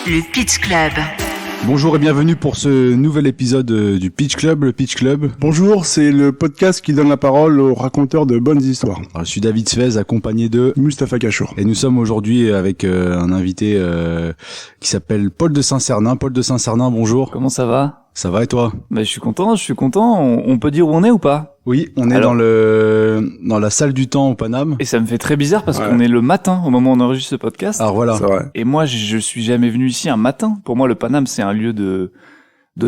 le Pitch Club. Bonjour et bienvenue pour ce nouvel épisode du Pitch Club, le Pitch Club. Bonjour, c'est le podcast qui donne la parole aux raconteurs de bonnes histoires. Alors, je suis David Svez, accompagné de Mustapha Kachour. Et nous sommes aujourd'hui avec un invité qui s'appelle Paul de Saint-Cernin. Paul de Saint-Cernin, bonjour. Comment ça va ? Ça va et toi ? Bah, je suis content. On peut dire où on est ou pas ? Oui, on est Alors, dans la salle du temps au Paname. Et ça me fait très bizarre parce qu'on est le matin au moment où on enregistre ce podcast. Alors voilà. C'est vrai. Et moi, je suis jamais venu ici un matin. Pour moi, le Paname, c'est un lieu de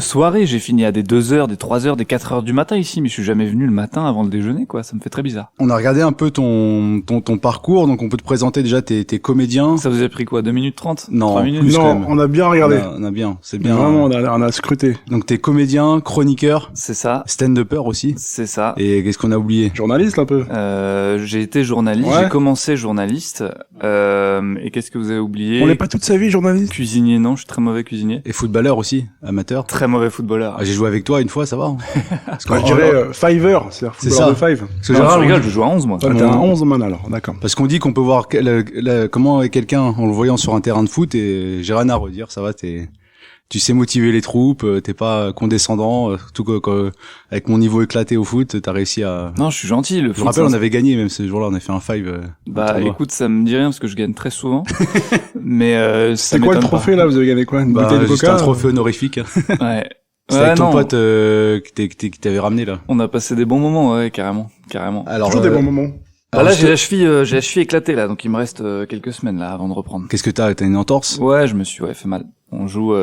soirée. J'ai fini à des 2h, des 3h, des 4h du matin ici, mais je suis jamais venu le matin avant le déjeuner, quoi. Ça me fait très bizarre. On a regardé un peu ton parcours, donc on peut te présenter déjà tes comédiens. Ça vous a pris quoi, 2 minutes 30 Non, 3 minutes plus quand Non, même. on a bien regardé. On a bien, c'est bien. Vraiment, on a scruté. Donc t'es comédien, chroniqueur, C'est ça. stand-upper aussi. C'est ça. Et qu'est-ce qu'on a oublié ? Journaliste un peu. J'ai été journaliste. Ouais. J'ai commencé journaliste. Et qu'est-ce que vous avez oublié ? On n'est pas toute sa vie journaliste. Cuisinier, non. Je suis très mauvais cuisinier. Et footballeur aussi, amateur. Très mauvais footballeur. Ah, j'ai joué avec toi une fois, ça va. Parce que- Je dirais Fiver, c'est-à-dire C'est footballeur ça. de Five. Parce que Non, Gérard, je rigole, je joue à 11, moi. Toi, t'es un 11 man alors, d'accord. parce qu'on dit qu'on peut voir comment est quelqu'un en le voyant sur un terrain de foot, et j'ai rien à redire, ça va, tu sais motiver les troupes, t'es pas condescendant, surtout avec mon niveau éclaté au foot, t'as réussi à... Non, je suis gentil. Le Je me foot, rappelle, ça- on avait gagné même ce jour-là, on a fait un five. Bah, tournoi. écoute, ça me dit rien parce que je gagne très souvent. Mais ça C'est quoi le m'étonne trophée là? Vous avez gagné quoi? Une Bah, bouteille de juste coca? un trophée honorifique. pas. Ouais. C'était Ouais, avec ton non. pote qui t'avait ramené là. On a passé des bons moments, ouais, carrément. Alors, Toujours des bons moments. Bah, alors, là, je j'ai la cheville éclatée, là, donc il me reste quelques semaines, là, avant de reprendre. Qu'est-ce que t'as une entorse? Ouais, je me suis, fait mal. On joue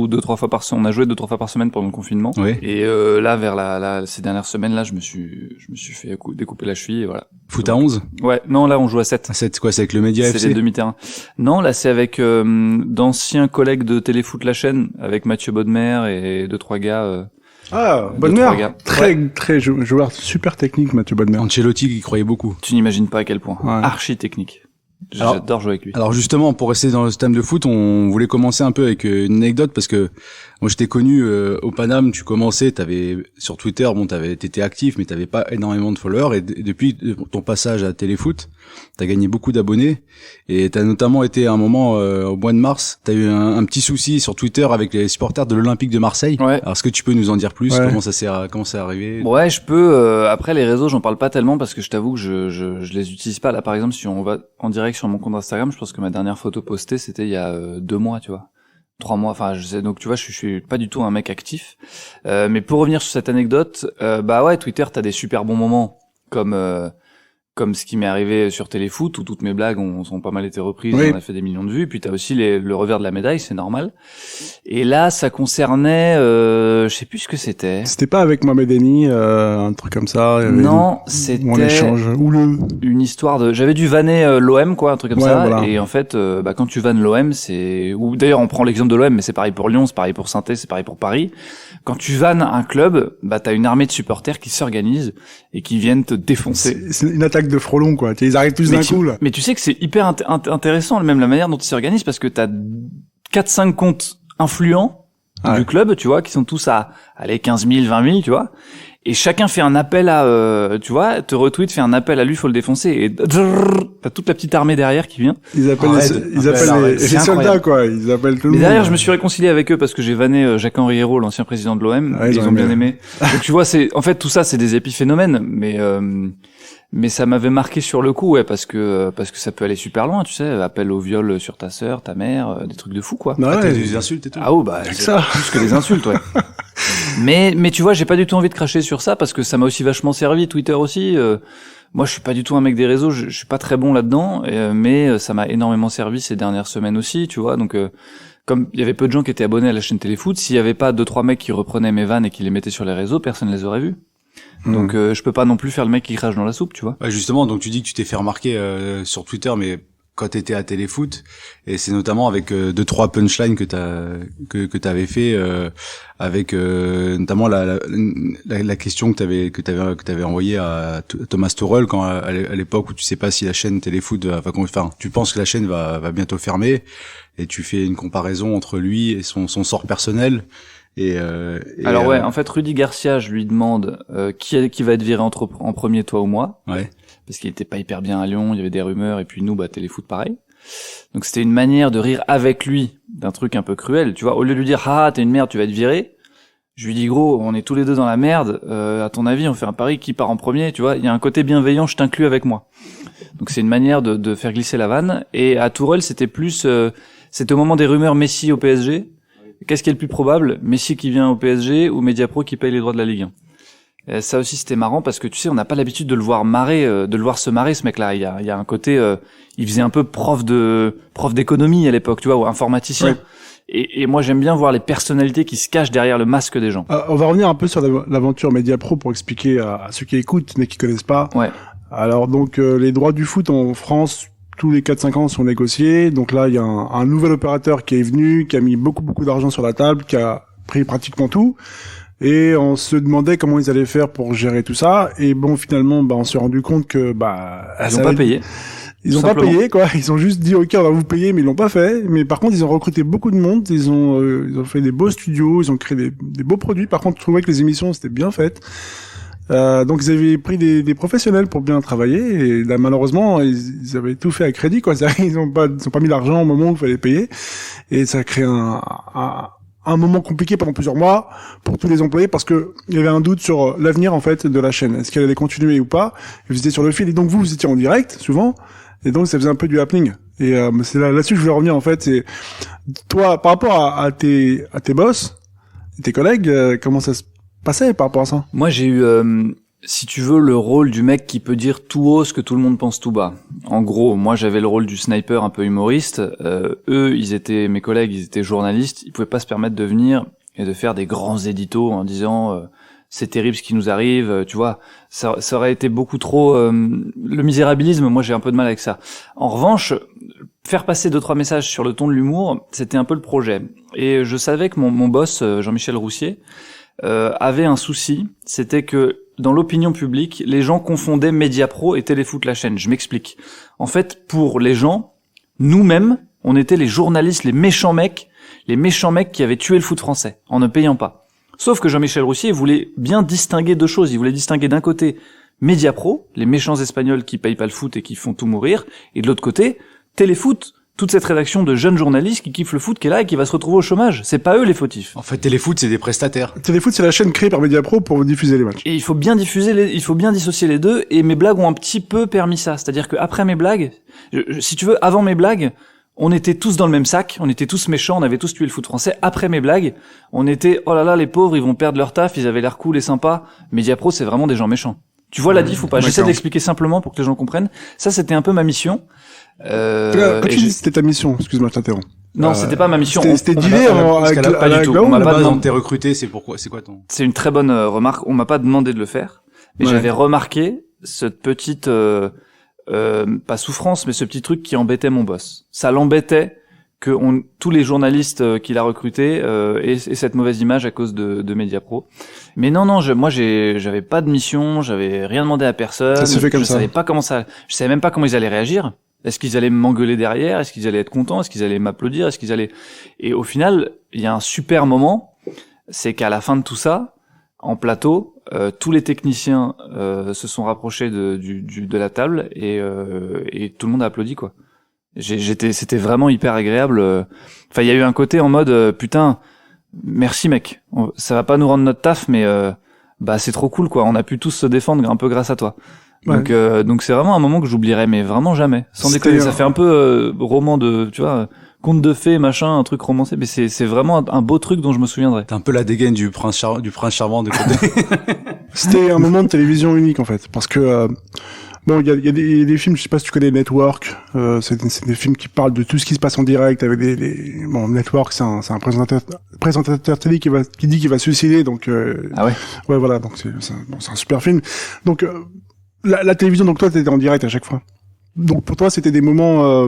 2-3 fois par semaine. On a joué 2-3 fois par semaine pendant le confinement. Oui. Et là, vers ces dernières semaines, là, je me suis fait découper la cheville, et voilà. Foot à 11? Ouais, non, là, on joue à 7. C'est quoi, c'est avec le Média C'est FC? les demi-terrains. Non, là, c'est avec d'anciens collègues de Téléfoot La Chaîne, avec Mathieu Bodmer et 2-3 gars. Ah, deux, Bodmer. trois gars. Très joueur super technique, Mathieu Bodmer. Ancelotti qui croyait beaucoup. Tu n'imagines pas à quel point. Ouais. Archi technique. Alors- J'adore jouer avec lui. Alors justement, pour rester dans le thème de foot, on voulait commencer un peu avec une anecdote parce que moi je t'ai connu au Paname, tu commençais, t'avais sur Twitter, t'étais actif mais t'avais pas énormément de followers et depuis ton passage à Téléfoot, t'as gagné beaucoup d'abonnés et t'as notamment été à un moment au mois de mars, t'as eu un petit souci sur Twitter avec les supporters de l'Olympique de Marseille. Ouais. Alors est-ce que tu peux nous en dire plus? Ouais. Comment c'est arrivé? Ouais, je peux. Après les réseaux, j'en parle pas tellement parce que je t'avoue que je les utilise pas. Là, par exemple, si on va en direct sur mon compte Instagram, je pense que ma dernière photo postée, c'était il y a 2 mois, tu vois. 3 mois, enfin je sais, donc tu vois, je suis pas du tout un mec actif. Mais pour revenir sur cette anecdote, bah ouais, Twitter, t'as des super bons moments comme ce qui m'est arrivé sur Téléfoot où toutes mes blagues ont pas mal été reprises, Oui. on a fait des millions de vues, puis t'as aussi le revers de la médaille, c'est normal. Et là, ça concernait, je sais plus ce que c'était. C'était pas avec Mohamed Eni, un truc comme ça. il y avait Non, Ou un c'était échange houleux. une histoire de... J'avais dû vanner l'OM, quoi, un truc comme Ouais, ça. voilà. Et en fait, quand tu vannes l'OM, c'est... Ou d'ailleurs, on prend l'exemple de l'OM, mais c'est pareil pour Lyon, c'est pareil pour Saint-Étienne, c'est pareil pour Paris. Quand tu vannes un club, bah t'as une armée de supporters qui s'organisent et qui viennent te défoncer. C'est une attaque de frelons, quoi. Ils arrivent tous d'un coup, là. Mais tu sais que c'est hyper intéressant, même la manière dont ils s'organisent, parce que t'as 4-5 comptes influents Ouais. du club, tu vois, qui sont tous à, allez, 15 000, 20 000, tu vois. Et chacun fait un appel à, tu vois, te retweet, fait un appel à lui, faut le défoncer, et t'as toute la petite armée derrière qui vient. Ils appellent Arrête. les C'est soldats, incroyable. quoi. Ils appellent tout le Mais monde. derrière, je me suis réconcilié avec eux parce que j'ai vanné Jacques-Henri Hérault, l'ancien président de l'OM. Ouais, Ils ont bien aimé. Donc tu vois, en fait, tout ça, c'est des épiphénomènes, mais ça m'avait marqué sur le coup, ouais, parce que ça peut aller super loin, tu sais, appel au viol sur ta sœur, ta mère, des trucs de fou, quoi. Ouais, Ah, t'as des insultes et tout. Ah oh, bah, que c'est ça. plus que des insultes, ouais. mais tu vois, j'ai pas du tout envie de cracher sur ça parce que ça m'a aussi vachement servi, Twitter aussi. Moi, je suis pas du tout un mec des réseaux, je suis pas très bon là-dedans, mais ça m'a énormément servi ces dernières semaines aussi, tu vois. Donc, comme il y avait peu de gens qui étaient abonnés à la chaîne Téléfoot, s'il y avait pas 2-3 mecs qui reprenaient mes vannes et qui les mettaient sur les réseaux, personne les aurait vus. Donc, je peux pas non plus faire le mec qui crache dans la soupe, tu vois. Ouais, justement, donc tu dis que tu t'es fait remarquer sur Twitter, mais quand t'étais à Téléfoot, et c'est notamment avec 2-3 punchlines que t'avais fait avec notamment la question que t'avais envoyée à Thomas Tuchel quand à l'époque où tu sais pas si la chaîne Téléfoot enfin tu penses que la chaîne va bientôt fermer, et tu fais une comparaison entre lui et son sort personnel. Alors ouais, en fait, Rudy Garcia, je lui demande qui va être viré en premier, toi ou moi. Ouais. Parce qu'il était pas hyper bien à Lyon, il y avait des rumeurs, et puis nous, Téléfoot pareil. Donc c'était une manière de rire avec lui d'un truc un peu cruel. Tu vois, au lieu de lui dire ah t'es une merde, tu vas être viré, je lui dis gros, on est tous les deux dans la merde. À ton avis, on fait un pari qui part en premier. Tu vois, il y a un côté bienveillant, je t'inclus avec moi. Donc c'est une manière de faire glisser la vanne. Et à Tourelle, c'était plus, c'était au moment des rumeurs Messi au PSG. Qu'est-ce qui est le plus probable? Messi qui vient au PSG ou Mediapro qui paye les droits de la Ligue 1? Et ça aussi c'était marrant parce que tu sais, on n'a pas l'habitude de le voir marrer, de le voir se marrer ce mec-là. Il y a un côté, il faisait un peu prof d'économie à l'époque, tu vois, ou informaticien. Ouais. Et moi j'aime bien voir les personnalités qui se cachent derrière le masque des gens. On va revenir un peu sur l'aventure Mediapro pour expliquer à ceux qui écoutent mais qui connaissent pas. Ouais. Alors donc les droits du foot en France, tous les 4-5 ans sont négociés. Donc là il y a un nouvel opérateur qui est venu, qui a mis beaucoup d'argent sur la table, qui a pris pratiquement tout. Et on se demandait comment ils allaient faire pour gérer tout ça. Et bon, finalement, on s'est rendu compte que, ils ont pas payé. Ils ont pas payé, quoi. Ils ont juste dit, OK, on va vous payer, mais ils l'ont pas fait. Mais par contre, ils ont recruté beaucoup de monde. Ils ont fait des beaux studios. Ils ont créé des beaux produits. Par contre, je trouvais que les émissions, c'était bien faites. Donc, ils avaient pris des professionnels pour bien travailler. Et là, malheureusement, ils avaient tout fait à crédit, quoi. Ils ont pas mis l'argent au moment où il fallait payer. Et ça a créé un moment compliqué pendant plusieurs mois pour tous les employés parce que il y avait un doute sur l'avenir, en fait, de la chaîne. Est-ce qu'elle allait continuer ou pas? Et vous étiez sur le fil. Et donc, vous étiez en direct, souvent. Et donc, ça faisait un peu du happening. Et c'est là-dessus que je voulais revenir, en fait. C'est toi, par rapport à tes boss, tes collègues, comment ça se passait par rapport à ça? Moi, j'ai eu, si tu veux, le rôle du mec qui peut dire tout haut ce que tout le monde pense tout bas. En gros, moi, j'avais le rôle du sniper un peu humoriste. Eux, mes collègues, ils étaient journalistes. Ils pouvaient pas se permettre de venir et de faire des grands éditos en disant c'est terrible ce qui nous arrive. Tu vois, ça aurait été beaucoup trop le misérabilisme. Moi, j'ai un peu de mal avec ça. En revanche, faire passer 2-3 messages sur le ton de l'humour, c'était un peu le projet. Et je savais que mon boss, Jean-Michel Roussier, avait un souci. C'était que dans l'opinion publique, les gens confondaient Mediapro et Téléfoot la chaîne. Je m'explique. En fait, pour les gens, nous-mêmes, on était les journalistes, les méchants mecs qui avaient tué le foot français en ne payant pas. Sauf que Jean-Michel Roussier voulait bien distinguer deux choses. Il voulait distinguer d'un côté Mediapro, les méchants espagnols qui payent pas le foot et qui font tout mourir, et de l'autre côté, Téléfoot, toute cette rédaction de jeunes journalistes qui kiffent le foot, qui est là et qui va se retrouver au chômage. C'est pas eux les fautifs. En fait, Téléfoot, c'est des prestataires. Téléfoot, c'est la chaîne créée par Mediapro pour diffuser les matchs. Et il faut bien dissocier les deux, et mes blagues ont un petit peu permis ça. C'est-à-dire que après mes blagues, si tu veux, avant mes blagues, on était tous dans le même sac, on était tous méchants, on avait tous tué le foot français. Après mes blagues, on était, oh là là, les pauvres, ils vont perdre leur taf, ils avaient l'air cool et sympas. Mediapro, c'est vraiment des gens méchants. Tu vois la diff ou pas? J'essaie d'expliquer simplement pour que les gens comprennent. Ça, c'était un peu ma mission. Quand tu dis c'était ta mission, excuse-moi, je t'interromps. Non, c'était pas ma mission. C'était d'idée pas du tout. On m'a pas demandé. T'es recruté, c'est quoi ton? C'est une très bonne remarque. On m'a pas demandé de le faire, mais j'avais remarqué cette petite pas souffrance, mais ce petit truc qui embêtait mon boss. Ça l'embêtait que tous les journalistes qu'il a recrutés aient cette mauvaise image à cause de Mediapro. Mais non, moi j'avais pas de mission, j'avais rien demandé à personne. Ça s'est fait comme ça. Je savais même pas comment ils allaient réagir. Est-ce qu'ils allaient m'engueuler derrière? Est-ce qu'ils allaient être contents? Est-ce qu'ils allaient m'applaudir? Et au final, il y a un super moment, c'est qu'à la fin de tout ça, en plateau, tous les techniciens se sont rapprochés de la table et tout le monde a applaudi, quoi. C'était vraiment hyper agréable. Enfin, il y a eu un côté en mode putain, merci mec. Ça va pas nous rendre notre taf, mais c'est trop cool, quoi. On a pu tous se défendre un peu grâce à toi. Ouais. Donc c'est vraiment un moment que j'oublierai, mais vraiment jamais. Sans déconner, ça fait un peu roman de, tu vois, conte de fées, machin, un truc romancé, mais c'est vraiment un beau truc dont je me souviendrai. T'as un peu la dégaine du prince charmant de côté. C'était un moment de télévision unique en fait, parce que il y a des films, je sais pas si tu connais Network, c'est des films qui parlent de tout ce qui se passe en direct avec Network, c'est un présentateur télé qui dit qu'il va se suicider, donc ah ouais. Ouais, voilà, donc c'est un super film. Donc la télévision, donc toi t'étais en direct à chaque fois. Donc pour toi c'était des moments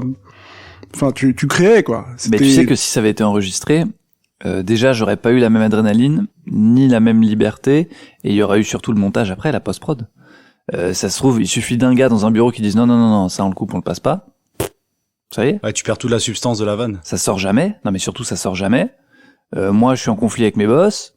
tu créais, quoi. Mais tu sais que si ça avait été enregistré, déjà j'aurais pas eu la même adrénaline, ni la même liberté, et il y aurait eu surtout le montage après, la post-prod. Ça se trouve, il suffit d'un gars dans un bureau qui dise non, ça on le coupe, on le passe pas. Ça y est. Ouais, tu perds toute la substance de la vanne. Ça sort jamais. Non mais surtout ça sort jamais. Moi je suis en conflit avec mes boss.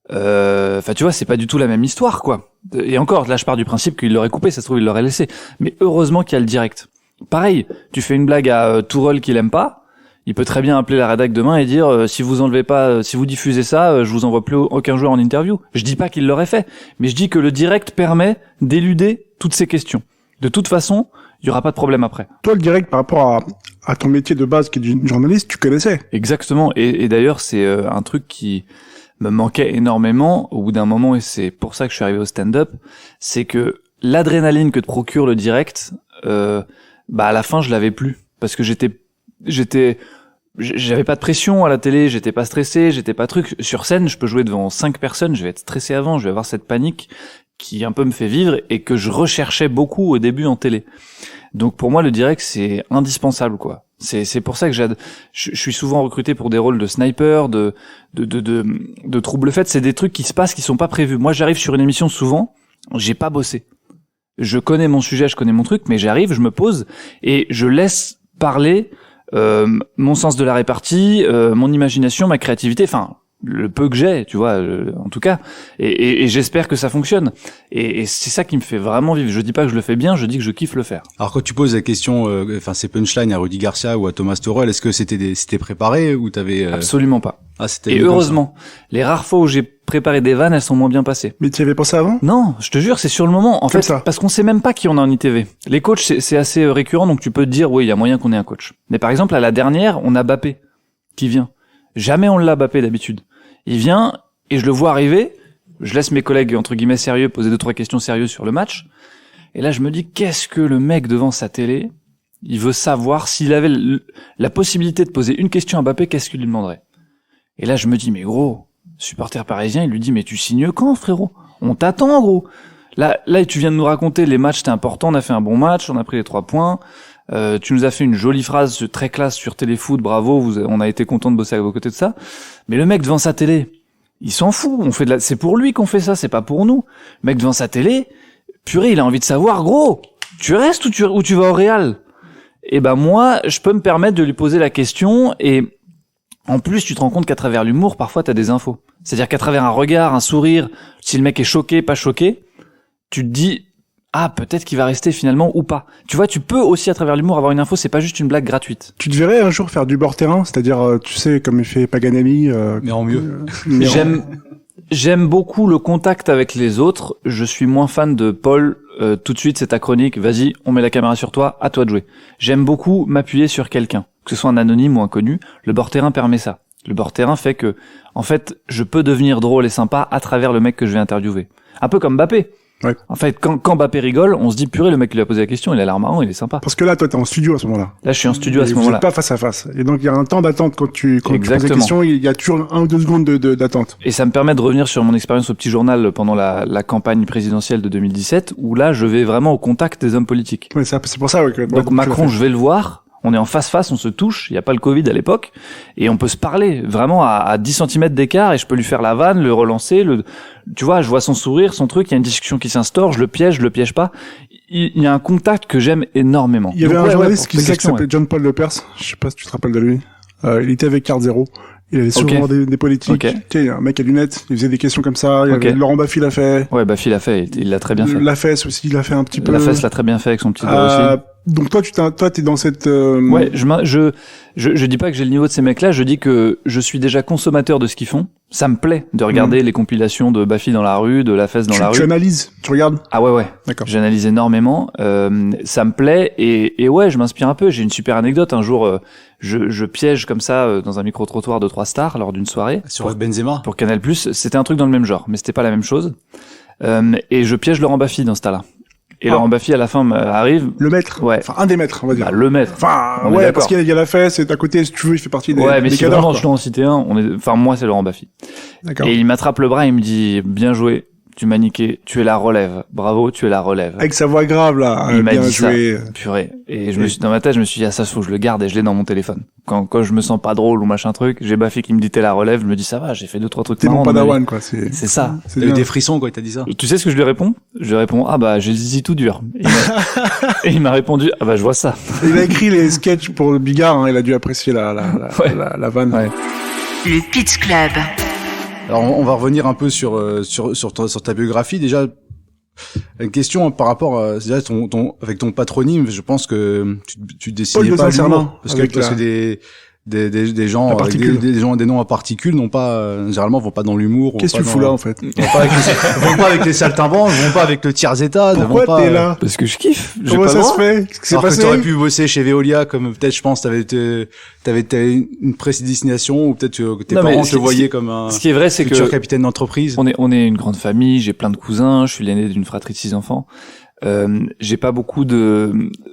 Tu vois, c'est pas du tout la même histoire, quoi. Et encore, là je pars du principe qu'il l'aurait coupé, ça se trouve il l'aurait laissé. Mais heureusement qu'il y a le direct. Pareil, tu fais une blague à Tourelle qu'il aime pas, Il peut très bien appeler la rédac demain et dire si vous enlevez pas, si vous diffusez ça, je vous envoie plus aucun joueur en interview. Je dis pas qu'il l'aurait fait, mais je dis que le direct permet d'éluder toutes ces questions. De toute façon, il y aura pas de problème après. Toi, le direct, par rapport à ton métier de base qui est du journaliste, tu connaissais. Exactement. Et d'ailleurs, c'est un truc qui me manquait énormément au bout d'un moment, et c'est pour ça que je suis arrivé au stand-up, c'est que l'adrénaline que te procure le direct, à la fin, je l'avais plus parce que j'avais pas de pression à la télé, j'étais pas stressé, j'étais pas truc. Sur scène, je peux jouer devant 5 personnes, je vais être stressé avant, je vais avoir cette panique qui un peu me fait vivre et que je recherchais beaucoup au début en télé. Donc pour moi, le direct, c'est indispensable, quoi. C'est pour ça que je suis souvent recruté pour des rôles de sniper, de trouble fête. C'est des trucs qui se passent, qui sont pas prévus. Moi, j'arrive sur une émission souvent, j'ai pas bossé. Je connais mon sujet, je connais mon truc, mais j'arrive, je me pose et je laisse parler mon sens de la répartie, mon imagination, ma créativité, enfin le peu que j'ai, tu vois, en tout cas, et j'espère que ça fonctionne. Et c'est ça qui me fait vraiment vivre. Je dis pas que je le fais bien, je dis que je kiffe le faire. Alors quand tu poses la question, ces punchlines à Rudy Garcia ou à Thomas Tuchel, est-ce que c'était préparé ou t'avais Absolument pas. Ah, c'était et heureusement, les rares fois où j'ai préparé des vannes, elles sont moins bien passées. Mais tu y avais pensé avant? Non, je te jure, c'est sur le moment. En fait, parce qu'on sait même pas qui on a en ITV. Les coachs, c'est assez récurrent, donc tu peux te dire, oui, il y a moyen qu'on ait un coach. Mais par exemple, à la dernière, on a Bappé qui vient. Jamais on l'a Bappé d'habitude. Il vient et je le vois arriver. Je laisse mes collègues entre guillemets sérieux poser 2-3 questions sérieuses sur le match. Et là, je me dis, qu'est-ce que le mec devant sa télé, il veut savoir s'il avait la possibilité de poser une question à Bappé, qu'est-ce qu'il lui demanderait? Et là, je me dis, mais gros, supporter parisien, il lui dit, mais tu signes quand, frérot? On t'attend, gros. Là, tu viens de nous raconter les matchs, c'était important, on a fait un bon match, on a pris les 3 points. Tu nous as fait une jolie phrase très classe sur Téléfoot, bravo, on a été content de bosser à vos côtés de ça. Mais le mec devant sa télé, il s'en fout, c'est pour lui qu'on fait ça, c'est pas pour nous. Le mec devant sa télé, purée, il a envie de savoir, gros, tu restes ou tu vas au Real? Et ben moi, je peux me permettre de lui poser la question et en plus, tu te rends compte qu'à travers l'humour, parfois t'as des infos. C'est-à-dire qu'à travers un regard, un sourire, si le mec est choqué, pas choqué, tu te dis, ah, peut-être qu'il va rester finalement ou pas. Tu vois, tu peux aussi à travers l'humour avoir une info, c'est pas juste une blague gratuite. Tu te verrais un jour faire du bord terrain, c'est-à-dire, tu sais, comme il fait Paganelli. Mais en mieux. J'aime beaucoup le contact avec les autres. Je suis moins fan de Paul. Tout de suite, c'est ta chronique. Vas-y, on met la caméra sur toi. À toi de jouer. J'aime beaucoup m'appuyer sur quelqu'un, que ce soit un anonyme ou un connu. Le bord terrain permet ça. Le bord terrain fait que, en fait, je peux devenir drôle et sympa à travers le mec que je vais interviewer. Un peu comme Mbappé. Ouais. En fait, quand Mbappé rigole, on se dit, purée, le mec qui lui a posé la question, il a l'air marrant, il est sympa. Parce que là, toi, t'es en studio à ce moment-là. Là, je suis en studio à ce moment-là. Vous êtes pas face à face. Et donc, il y a un temps d'attente quand tu poses des questions, il y a toujours 1 ou 2 secondes d'attente. Et ça me permet de revenir sur mon expérience au Petit Journal pendant la campagne présidentielle de 2017, où là, je vais vraiment au contact des hommes politiques. Ouais, c'est pour ça, que donc Macron, je vais le voir. On est en face-face, on se touche, il n'y a pas le Covid à l'époque, et on peut se parler vraiment à 10 cm d'écart, et je peux lui faire la vanne, le relancer, tu vois, je vois son sourire, son truc, il y a une discussion qui s'instaure, je le piège pas. Il y a un contact que j'aime énormément. Il y avait un journaliste qui s'appelait John Paul Lepers, je sais pas si tu te rappelles de lui, il était avec Carte Zéro. Il avait souvent des politiques. Tu sais, un mec à lunettes, il faisait des questions comme ça. Il y avait Laurent Baffy l'a fait. Ouais, Baffy l'a fait, il l'a très bien fait. La Fesse aussi, il l'a fait un petit peu. La Fesse l'a très bien fait avec son petit doigt aussi. Donc toi, t'es dans cette. Ouais, je dis pas que j'ai le niveau de ces mecs-là. Je dis que je suis déjà consommateur de ce qu'ils font. Ça me plaît de regarder les compilations de Baffy dans la rue, de La Fesse dans la rue. Tu analyses, tu regardes. Ah ouais. D'accord. J'analyse énormément. Ça me plaît et ouais, je m'inspire un peu. J'ai une super anecdote. Un jour, je piège comme ça dans un micro-trottoir de 3 stars lors d'une soirée. Sur Benzema. Pour Canal+. C'était un truc dans le même genre, mais c'était pas la même chose. Et je piège Laurent Baffy dans ce tas-là. Et Laurent Baffy à la fin arrive. Le maître. Ouais. Enfin, un des maîtres, on va dire. Bah, le maître. Enfin, ouais, parce qu'il y a La Fesse, et à côté, si tu veux, il fait partie des. Ouais, mais des si vraiment je dois en citer un, moi c'est Laurent Baffy. D'accord. Et il m'attrape le bras et il me dit, bien joué, tu m'as niqué, tu es la relève. Bravo, tu es la relève. Avec sa voix grave, là. Il m'a dit joué. ça. Purée. Et dans ma tête, je me suis dit, ah, ça se faut, je le garde et je l'ai dans mon téléphone. Quand je me sens pas drôle ou machin truc, j'ai Baffy qui me dit t'es la relève, je me dis ça va, j'ai fait 2-3 trucs t'es marrants. mon padawan, quoi. C'est ça. T'as eu des frissons, quoi, t'as dit ça. Tu sais ce que je lui réponds? Je lui réponds, ah bah, j'ai le zizi tout dur. Et il m'a répondu, ah bah, je vois ça. Il a écrit les sketchs pour le Bigard, hein, il a dû apprécier la vanne. Ouais. Le Pitch Club. Alors on va revenir un peu sur ta biographie. Déjà, une question par rapport à déjà avec ton patronyme. Je pense que tu dessinais pas l'humour parce que des gens À avec particules. des gens des noms à particules n'ont pas généralement vont pas dans l'humour. Qu'est-ce que tu fous là en fait? Vont pas avec les saltimbanques, vont pas avec le tiers état. Pourquoi t'es là? Parce que je kiffe. J'ai Comment pas ça le se droit. fait? Qu'est-ce qui s'est Alors que passé? t'aurais pu bosser chez Veolia, comme peut-être, je pense, t'avais une prédestination, ou peut-être que tes Non, mais parents ce te qui- voyaient comme un Ce qui est vrai, c'est futur que capitaine d'entreprise. on est une grande famille. J'ai plein de cousins. Je suis l'aîné d'une fratrie de 6 enfants. J'ai pas beaucoup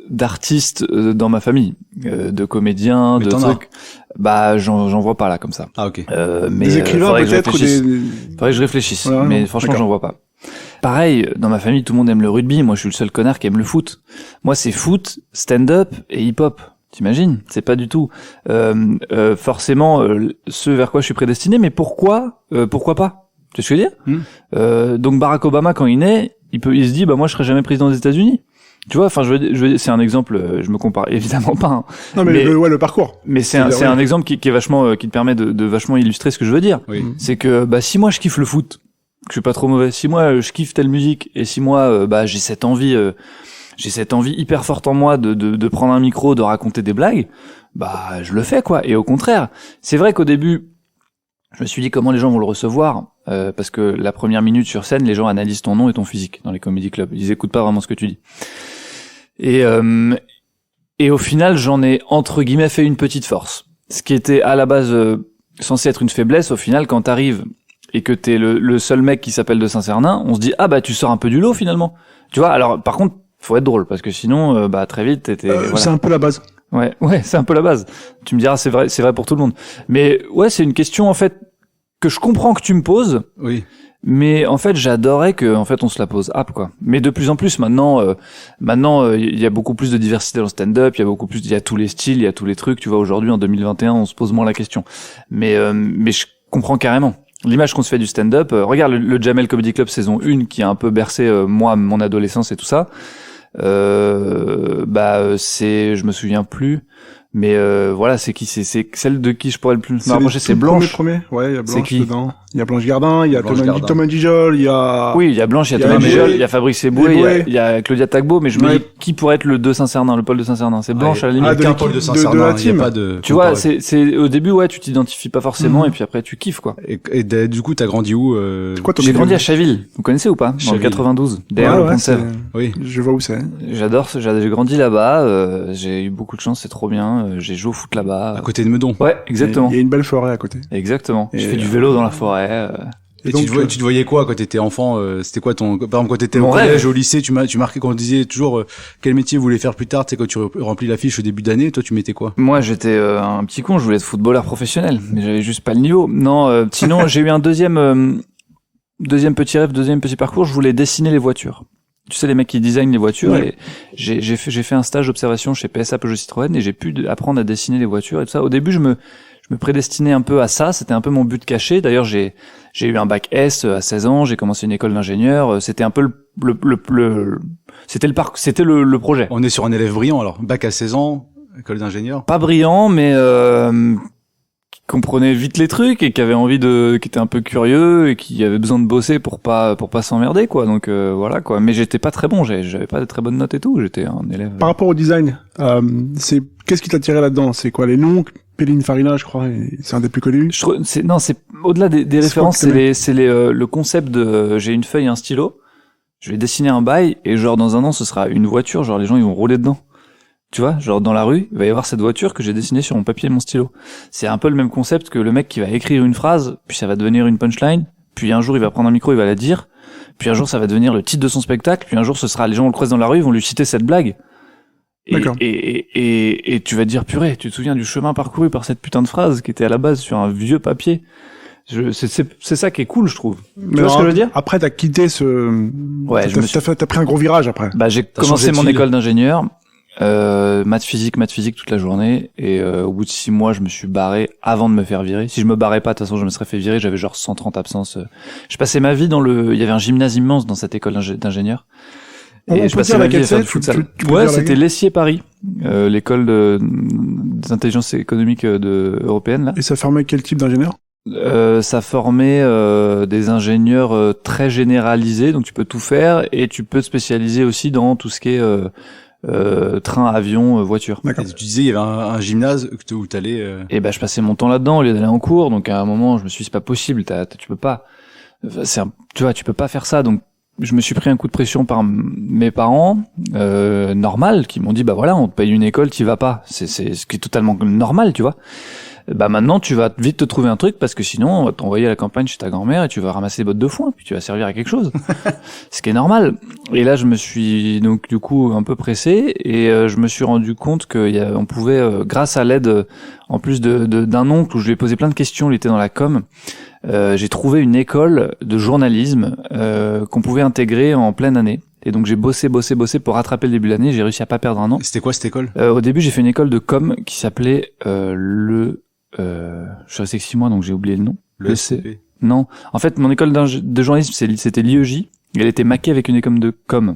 d'artistes dans ma famille, de comédiens, Mais de t'en as. trucs. Bah, j'en vois pas là comme ça. Ah, ok. Mais Des écrivains faudrait que je peut-être ou réfléchisse. des... Faudrait que je réfléchisse. Ouais, mais non, franchement, d'accord. j'en vois pas. Pareil, dans ma famille, tout le monde aime le rugby. Moi, je suis le seul connard qui aime le foot. Moi, c'est foot, stand-up et hip-hop. T'imagines? C'est pas du tout forcément ce vers quoi je suis prédestiné. Mais pourquoi pas? Tu sais ce que je veux dire? Donc Barack Obama, quand il naît, il se dit, bah moi, je serai jamais président des États-Unis. Tu vois? Enfin, c'est un exemple. Je me compare évidemment pas. Hein. Non mais, Mais- le parcours. Mais c'est C'est un ouais. exemple qui est vachement, qui te permet de vachement illustrer ce que je veux dire. Oui. C'est que bah si moi je kiffe le foot, que je suis pas trop mauvais, si moi je kiffe telle musique et si moi bah j'ai cette envie hyper forte en moi de prendre un micro, de raconter des blagues, bah je le fais quoi. Et au contraire, c'est vrai qu'au début, je me suis dit comment les gens vont le recevoir parce que la première minute sur scène, les gens analysent ton nom et ton physique dans les comedy clubs. Ils écoutent pas vraiment ce que tu dis. Et au final, j'en ai entre guillemets fait une petite force. Ce qui était à la base censé être une faiblesse, au final, quand t'arrives et que t'es le seul mec qui s'appelle de Saint-Cernin, on se dit ah bah tu sors un peu du lot finalement. Tu vois. Alors par contre, faut être drôle parce que sinon, bah très vite t'étais. Voilà. C'est un peu la base. Ouais, c'est un peu la base. Tu me diras, c'est vrai pour tout le monde. Mais ouais, c'est une question en fait que je comprends que tu me poses. Oui. Mais en fait, j'adorais que en fait on se la pose quoi. Mais de plus en plus maintenant il y a beaucoup plus de diversité dans le stand-up, il y a tous les styles, il y a tous les trucs, tu vois, aujourd'hui en 2021, on se pose moins la question. Mais je comprends carrément l'image qu'on se fait du stand-up. Regarde le Jamel Comedy Club saison 1 qui a un peu bercé moi mon adolescence et tout ça. Je me souviens plus. Mais voilà, c'est celle de qui je pourrais le plus me rapprocher, c'est Blanche. Premier. Ouais, il y a C'est Blanche qui dedans. Il y a Blanche Gardin, il y a Blanche Gardin. Thomas Dijol, il y a... Oui, il y a Blanche, il y a Il y a Thomas Eboué. Dijol, il y a Fabrice Eboué, Eboué. il y a Claudia Tagbo, mais je me Ouais. dis qui pourrait être le de Saint-Cernin, le Paul de Saint-Cernin, c'est Blanche à la limite. Ah, de Qu'un l'équipe Paul de de Saint-Cernin, la il y a team. pas de. Tu vois, comparé. c'est au début ouais, tu t'identifies pas forcément et puis après tu kiffes quoi. Du coup, t'as grandi où C'est quoi ton J'ai milieu? grandi à Chaville, vous connaissez ou pas? Dans le Chaville. 92, derrière Ouais, le ouais, Pont de Sèvres. Oui. Je vois où c'est. J'adore, j'ai grandi là-bas, j'ai eu beaucoup de chance, c'est trop bien, j'ai joué au foot là-bas. À côté de Meudon. Ouais, exactement. Il y a une belle forêt à côté. Exactement. Et, Je fais du vélo dans la forêt. Et donc, tu te voyais quoi quand t'étais enfant? C'était quoi ton, par exemple, quand t'étais Mon au collège, rêve. au lycée, tu marquais quand on disait toujours quel métier vous voulez faire plus tard, tu sais, quand tu remplis la fiche au début d'année, toi tu mettais quoi? Moi, j'étais un petit con, je voulais être footballeur professionnel, mais j'avais juste pas le niveau. Non, sinon, j'ai eu un deuxième petit rêve, deuxième petit parcours, je voulais dessiner les voitures. Tu sais, les mecs qui designent les voitures, Ouais. et j'ai fait un stage d'observation chez PSA Peugeot Citroën, et j'ai pu apprendre à dessiner les voitures et tout ça. Au début, je me prédestinais un peu à ça, c'était un peu mon but caché. D'ailleurs, j'ai eu un bac S à 16 ans, j'ai commencé une école d'ingénieur, c'était un peu c'était le projet. On est sur un élève brillant, alors. Bac à 16 ans, école d'ingénieur. Pas brillant, mais qui comprenait vite les trucs et qui avait envie qui était un peu curieux et qui avait besoin de bosser pour pas s'emmerder quoi. Donc voilà quoi. Mais j'étais pas très bon, j'avais pas de très bonnes notes et tout. J'étais un élève. Par rapport au design, qu'est-ce qui t'a tiré là-dedans? C'est quoi les noms? Pininfarina, je crois, c'est un des plus connus. Je trouve, c'est au-delà des références, quoi que c'est le concept de j'ai une feuille et un stylo, je vais dessiner un bail et genre dans un an ce sera une voiture, genre les gens ils vont rouler dedans. Tu vois, genre dans la rue, il va y avoir cette voiture que j'ai dessinée sur mon papier et mon stylo. C'est un peu le même concept que le mec qui va écrire une phrase, puis ça va devenir une punchline, puis un jour il va prendre un micro, il va la dire, puis un jour ça va devenir le titre de son spectacle, puis un jour ce sera les gens le croisent dans la rue, ils vont lui citer cette blague. D'accord. Et tu vas te dire purée, tu te souviens du chemin parcouru par cette putain de phrase qui était à la base sur un vieux papier. C'est ça qui est cool, je trouve. Tu vois ce que je veux dire? Après, t'as quitté Ouais, t'as pris un gros virage après. Bah, j'ai T'as commencé changé de mon fil. école d'ingénieur, maths physique toute la journée, et au bout de 6 mois, je me suis barré avant de me faire virer. Si je me barrais pas, de toute façon, je me serais fait virer. J'avais genre 130 absences. Je passais ma vie il y avait un gymnase immense dans cette école d'ingénieur. On Et peut je passais dire ma laquelle vie à faire c'est? du futsal. Tu peux Ouais, dire c'était laquelle? Lessier Paris, l'école d'intelligence économique européenne là. Et ça formait quel type d'ingénieur? Ça formait des ingénieurs très généralisés, donc tu peux tout faire et tu peux te spécialiser aussi dans tout ce qui est train, avion, voiture. D'accord. Et tu disais il y avait un gymnase où t'allais. Et ben je passais mon temps là-dedans au lieu d'aller en cours. Donc à un moment, je me suis dit c'est pas possible, tu peux pas. Tu vois, tu peux pas faire ça. Donc je me suis pris un coup de pression par mes parents, normal, qui m'ont dit bah voilà, on te paye une école, t'y vas pas. C'est ce qui est totalement normal, tu vois. Bah maintenant tu vas vite te trouver un truc parce que sinon on va t'envoyer à la campagne chez ta grand-mère et tu vas ramasser des bottes de foin puis tu vas servir à quelque chose. Ce qui est normal. Et là je me suis donc du coup un peu pressé et je me suis rendu compte qu'on pouvait grâce à l'aide en plus d'un oncle où je lui ai posé plein de questions, il était dans la com. J'ai trouvé une école de journalisme qu'on pouvait intégrer en pleine année. Et donc j'ai bossé pour rattraper le début de l'année, j'ai réussi à pas perdre un an. C'était quoi cette école? Au début, j'ai fait une école de com qui s'appelait je suis resté que 6 mois donc j'ai oublié le nom. Le SCP. Non, en fait mon école de journalisme c'était l'IEJ. Elle était maquée avec une école de com.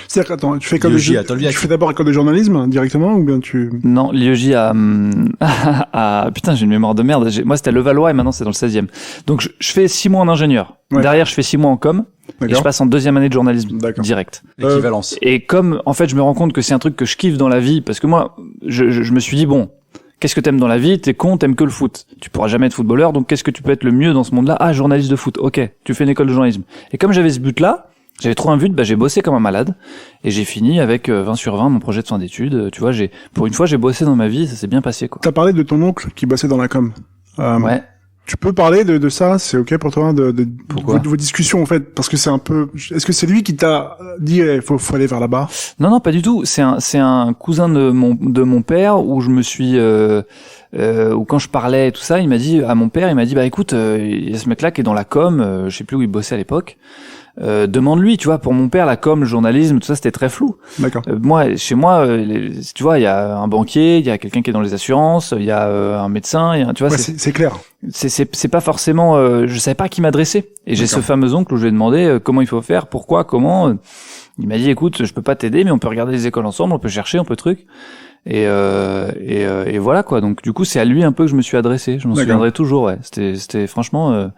C'est-à-dire qu'attends, tu fais école L'IEJ à tu Tolbiac. fais d'abord école de journalisme directement ou bien tu... Non, l'IEJ à putain, j'ai une mémoire de merde. Moi c'était Levallois et maintenant c'est dans le 16e. Donc je fais 6 mois en ingénieur. Ouais. Derrière je fais 6 mois en com et je passe en 2e année de journalisme direct. L'équivalence. Et comme en fait je me rends compte que c'est un truc que je kiffe dans la vie parce que moi je me suis dit bon, qu'est-ce que t'aimes dans la vie? T'es con, t'aimes que le foot. Tu pourras jamais être footballeur, donc qu'est-ce que tu peux être le mieux dans ce monde-là? Ah, journaliste de foot. Ok, tu fais une école de journalisme. Et comme j'avais ce but-là, j'avais trop un but, bah j'ai bossé comme un malade et j'ai fini avec 20 sur 20 mon projet de fin d'études. Tu vois, pour une fois j'ai bossé dans ma vie, ça s'est bien passé quoi. T'as parlé de ton oncle qui bossait dans la com. Ouais. Tu peux parler de ça, c'est ok pour toi, de Pourquoi vos discussions en fait, parce que c'est un peu. Est-ce que c'est lui qui t'a dit faut aller vers là-bas? Non, pas du tout. C'est un cousin de mon père où je me suis où quand je parlais et tout ça, il m'a dit bah écoute, il y a ce mec-là qui est dans la com, je sais plus où il bossait à l'époque. Demande-lui, tu vois, pour mon père la com, le journalisme, tout ça c'était très flou. D'accord. Chez moi, tu vois, il y a un banquier, il y a quelqu'un qui est dans les assurances, il y a un médecin, tu vois, Ouais, c'est clair. c'est pas forcément je savais pas à qui m'adresser. Et j'ai ce fameux oncle où je lui ai demandé comment il faut faire, pourquoi, comment. Il m'a dit écoute, je peux pas t'aider mais on peut regarder les écoles ensemble, on peut chercher, on peut truc. Et voilà quoi. Donc du coup, c'est à lui un peu que je me suis adressé. Je m'en souviendrai toujours, ouais. C'était franchement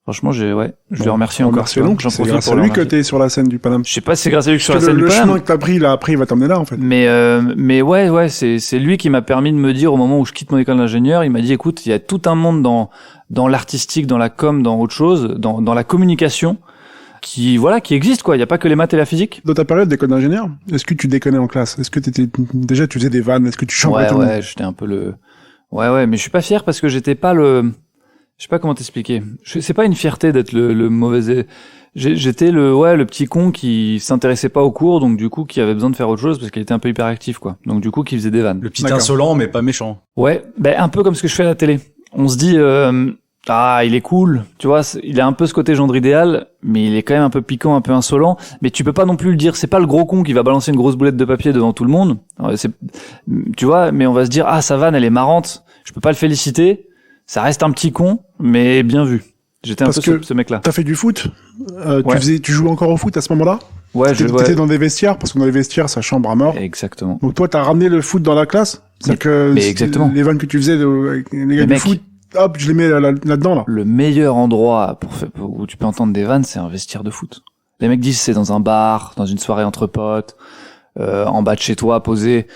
je le remercie encore. Merci l'oncle. C'est grâce à lui que t'es sur la scène du Paname. Je sais pas si c'est grâce à lui que je suis sur la scène du Le Paname. chemin que t'as pris là, après, il va t'emmener là, en fait. Mais ouais, c'est lui qui m'a permis de me dire au moment où je quitte mon école d'ingénieur, il m'a dit écoute, il y a tout un monde dans l'artistique, dans la com, dans autre chose, dans la communication qui existe quoi, il y a pas que les maths et la physique. Dans ta période d'école d'ingénieur, est-ce que tu déconnais en classe? Est-ce que déjà tu faisais des vannes? Est-ce que tu chantais tout le monde? Ouais, j'étais un peu ouais, mais je suis pas fier parce que j'étais pas je sais pas comment t'expliquer. C'est pas une fierté d'être le mauvais. J'étais le petit con qui s'intéressait pas aux cours, donc du coup qui avait besoin de faire autre chose parce qu'il était un peu hyperactif quoi. Donc du coup qui faisait des vannes. Le petit insolent mais pas méchant. Ouais, un peu comme ce que je fais à la télé. On se dit il est cool, tu vois, il a un peu ce côté gendre idéal, mais il est quand même un peu piquant, un peu insolent, mais tu peux pas non plus le dire, c'est pas le gros con qui va balancer une grosse boulette de papier devant tout le monde. Tu vois, mais on va se dire sa vanne elle est marrante, je peux pas le féliciter. Ça reste un petit con, mais bien vu. J'étais un peu ce mec-là. T'as fait du foot? Ouais. Tu jouais encore au foot à ce moment-là? Ouais, t'étais dans des vestiaires, parce que dans les vestiaires, ça chambre à mort. Exactement. Donc toi, t'as ramené le foot dans la classe? Mais exactement. Les vannes que tu faisais avec les gars du foot, hop, je les mets là-dedans, là. Le meilleur endroit où tu peux entendre des vannes, c'est un vestiaire de foot. Les mecs disent c'est dans un bar, dans une soirée entre potes, en bas de chez toi, posé.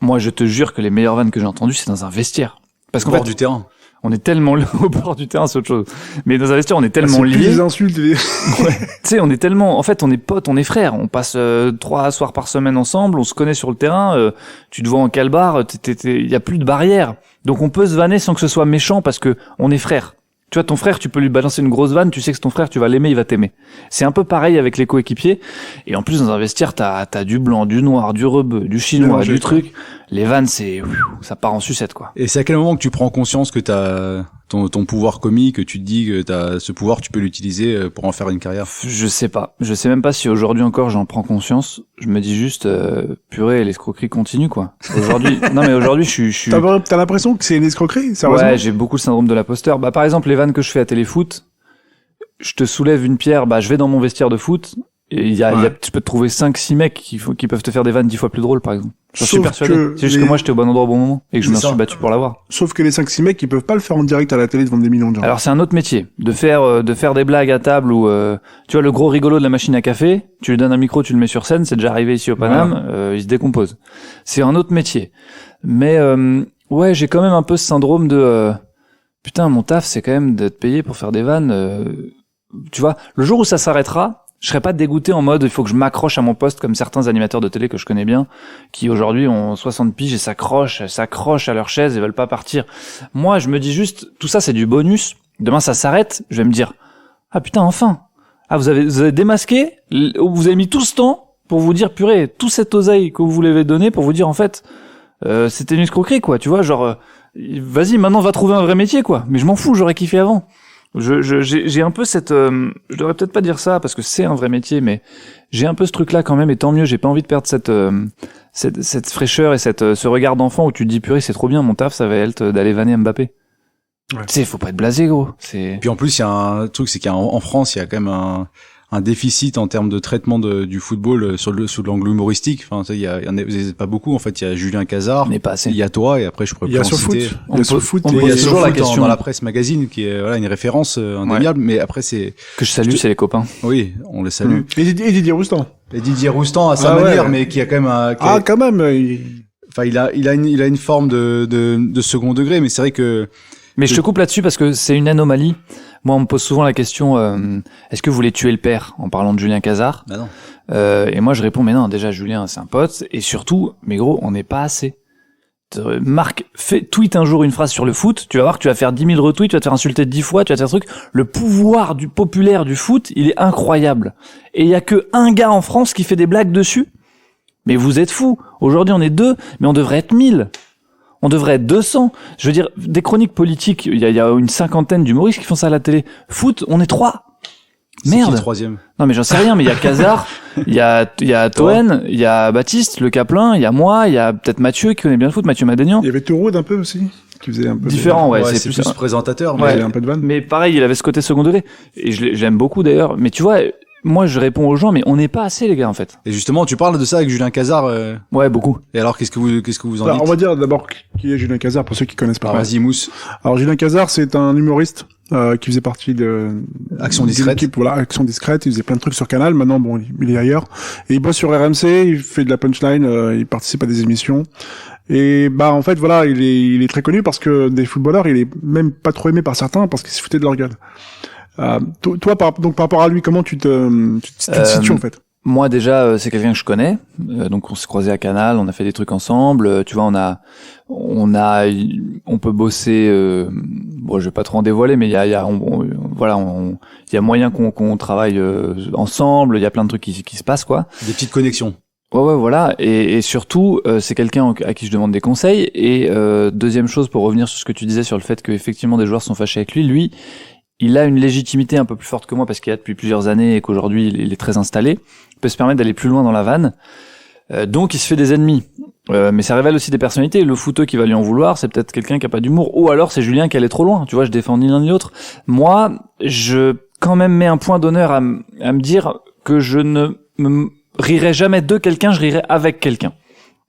Moi, je te jure que les meilleures vannes que j'ai entendues, c'est dans un vestiaire. Parce qu'en fait, du terrain. On est tellement au bord du terrain, c'est autre chose. Mais dans un vestiaire, on est tellement liés. C'est plus des insultes. Ouais. Tu sais, on est tellement, en fait, on est potes, on est frères. On passe 3 soirs par semaine ensemble. On se connaît sur le terrain. Tu te vois en calbar. Il y a plus de barrière. Donc on peut se vanner sans que ce soit méchant parce que on est frères. Tu vois, ton frère, tu peux lui balancer une grosse vanne, tu sais que c'est ton frère, tu vas l'aimer, il va t'aimer. C'est un peu pareil avec les coéquipiers. Et en plus, dans un vestiaire, t'as du blanc, du noir, du rebeu, du chinois, du truc. Les vannes, ça part en sucette, quoi. Et c'est à quel moment que tu prends conscience que t'as ton pouvoir comique, que tu te dis que t'as ce pouvoir, tu peux l'utiliser pour en faire une carrière? Je sais pas. Je sais même pas si aujourd'hui encore j'en prends conscience. Je me dis juste, purée, l'escroquerie continue, quoi. Aujourd'hui, je suis... T'as l'impression que c'est une escroquerie, sérieusement? Ouais, j'ai beaucoup le syndrome de l'imposteur. Par exemple, les vannes que je fais à Téléfoot, je te soulève une pierre, je vais dans mon vestiaire de foot, tu peux te trouver 5-6 mecs qui peuvent te faire des vannes 10 fois plus drôles, par exemple. J'en suis Sauf persuadé. que C'est juste que moi, j'étais au bon endroit au bon moment et que je me suis battu pour l'avoir. Sauf que les 5-6 mecs, ils peuvent pas le faire en direct à la télé devant des millions de gens. Alors, c'est un autre métier. De faire des blagues à table ou, tu vois, le gros rigolo de la machine à café, tu lui donnes un micro, tu le mets sur scène, c'est déjà arrivé ici au Paname, il se décompose. C'est un autre métier. Mais, ouais, j'ai quand même un peu ce syndrome de, putain, mon taf, c'est quand même d'être payé pour faire des vannes, tu vois, le jour où ça s'arrêtera, je serais pas dégoûté en mode il faut que je m'accroche à mon poste comme certains animateurs de télé que je connais bien qui aujourd'hui ont 60 piges et s'accrochent à leur chaise et veulent pas partir. Moi, je me dis juste tout ça c'est du bonus. Demain ça s'arrête, je vais me dire ah putain enfin. Ah vous avez démasqué, vous avez mis tout ce temps pour vous dire purée, tout cet oseille que vous l'avez donné pour vous dire en fait c'était une escroquerie quoi, tu vois, genre vas-y maintenant va trouver un vrai métier quoi. Mais je m'en fous, j'aurais kiffé avant. J'ai un peu cette je devrais peut-être pas dire ça parce que c'est un vrai métier mais j'ai un peu ce truc là quand même et tant mieux, j'ai pas envie de perdre cette fraîcheur et ce regard d'enfant où tu te dis purée c'est trop bien mon taf ça va être d'aller vanner Mbappé. Ouais. Tu sais faut pas être blasé gros, c'est puis en plus il y a un truc c'est qu'en France il y a quand même un déficit en termes de traitement du football sous l'angle humoristique. Enfin, il y en a pas beaucoup. En fait, il y a Julien Cazard, mais pas assez. Il y a toi, et après je pourrais plus en citer. Il y a SoFoot. Il y a toujours la question dans la presse magazine qui est une référence indéniable. Mais après c'est que je salue, c'est les copains. Oui, on les salue. Et Didier Roustan. Et Didier Roustan à sa manière, mais qui a quand même quand même. Enfin, il a une forme de second degré, mais c'est vrai que. Mais je te coupe là-dessus parce que c'est une anomalie. Moi, on me pose souvent la question est-ce que vous voulez tuer le père en parlant de Julien Cazard? Bah non. Et moi, je réponds mais non. Déjà, Julien, c'est un pote. Et surtout, mais gros, on n'est pas assez. Marc, tweet un jour une phrase sur le foot. Tu vas voir que tu vas faire 10 000 retweets, tu vas te faire insulter 10 fois, tu vas te faire un truc. Le pouvoir du populaire du foot, il est incroyable. Et il y a que un gars en France qui fait des blagues dessus. Mais vous êtes fous. Aujourd'hui, on est 2, mais on devrait être 1000. On devrait être 200. Je veux dire, des chroniques politiques, il y a une 50aine d'humoristes qui font ça à la télé. Foot, on est 3. Merde. C'est qui le troisième? Non, mais j'en sais rien, mais il y a Cazard, il y a Toen, il y a Baptiste, le Caplin, il y a moi, il y a peut-être Mathieu qui connaît bien le foot, Mathieu Madénian. Il y avait Touroud un peu aussi, qui faisait un peu différent, ouais, c'est plus présentateur, mais il y a un peu de vanne. Mais pareil, il avait ce côté second degré. Et j'aime beaucoup d'ailleurs. Mais tu vois, moi, je réponds aux gens, mais on n'est pas assez, les gars, en fait. Et justement, tu parles de ça avec Julien Cazard. Ouais, beaucoup. Et alors, qu'est-ce que vous en dites? On va dire d'abord qui est Julien Cazard pour ceux qui connaissent pas. Vas-y, Mousse. Alors, Julien Cazard, c'est un humoriste qui faisait partie de Action Discrète. Voilà, Action Discrète. Il faisait plein de trucs sur Canal. Maintenant, bon, il est ailleurs. Et il bosse sur RMC. Il fait de la punchline. Il participe à des émissions. Et en fait, voilà, il est très connu parce que des footballeurs, il est même pas trop aimé par certains parce qu'il se foutait de leur gueule. Toi, par rapport à lui, comment tu te situes en fait? Moi déjà, c'est quelqu'un que je connais. Donc on s'est croisés à Canal, on a fait des trucs ensemble. Tu vois, on peut bosser. Bon, je vais pas trop en dévoiler, mais il y a moyen qu'on travaille ensemble. Il y a plein de trucs qui se passent quoi. Des petites connexions. Ouais, voilà. Et surtout, c'est quelqu'un à qui je demande des conseils. Et deuxième chose, pour revenir sur ce que tu disais sur le fait que effectivement des joueurs sont fâchés avec lui, il a une légitimité un peu plus forte que moi parce qu'il y a depuis plusieurs années et qu'aujourd'hui il est très installé. Il peut se permettre d'aller plus loin dans la vanne. Donc il se fait des ennemis. Mais ça révèle aussi des personnalités. Le footeux qui va lui en vouloir, c'est peut-être quelqu'un qui a pas d'humour. Ou alors c'est Julien qui allait trop loin. Tu vois, je défends ni l'un ni l'autre. Moi, je quand même mets un point d'honneur à me dire que je ne me rirai jamais de quelqu'un, je rirai avec quelqu'un.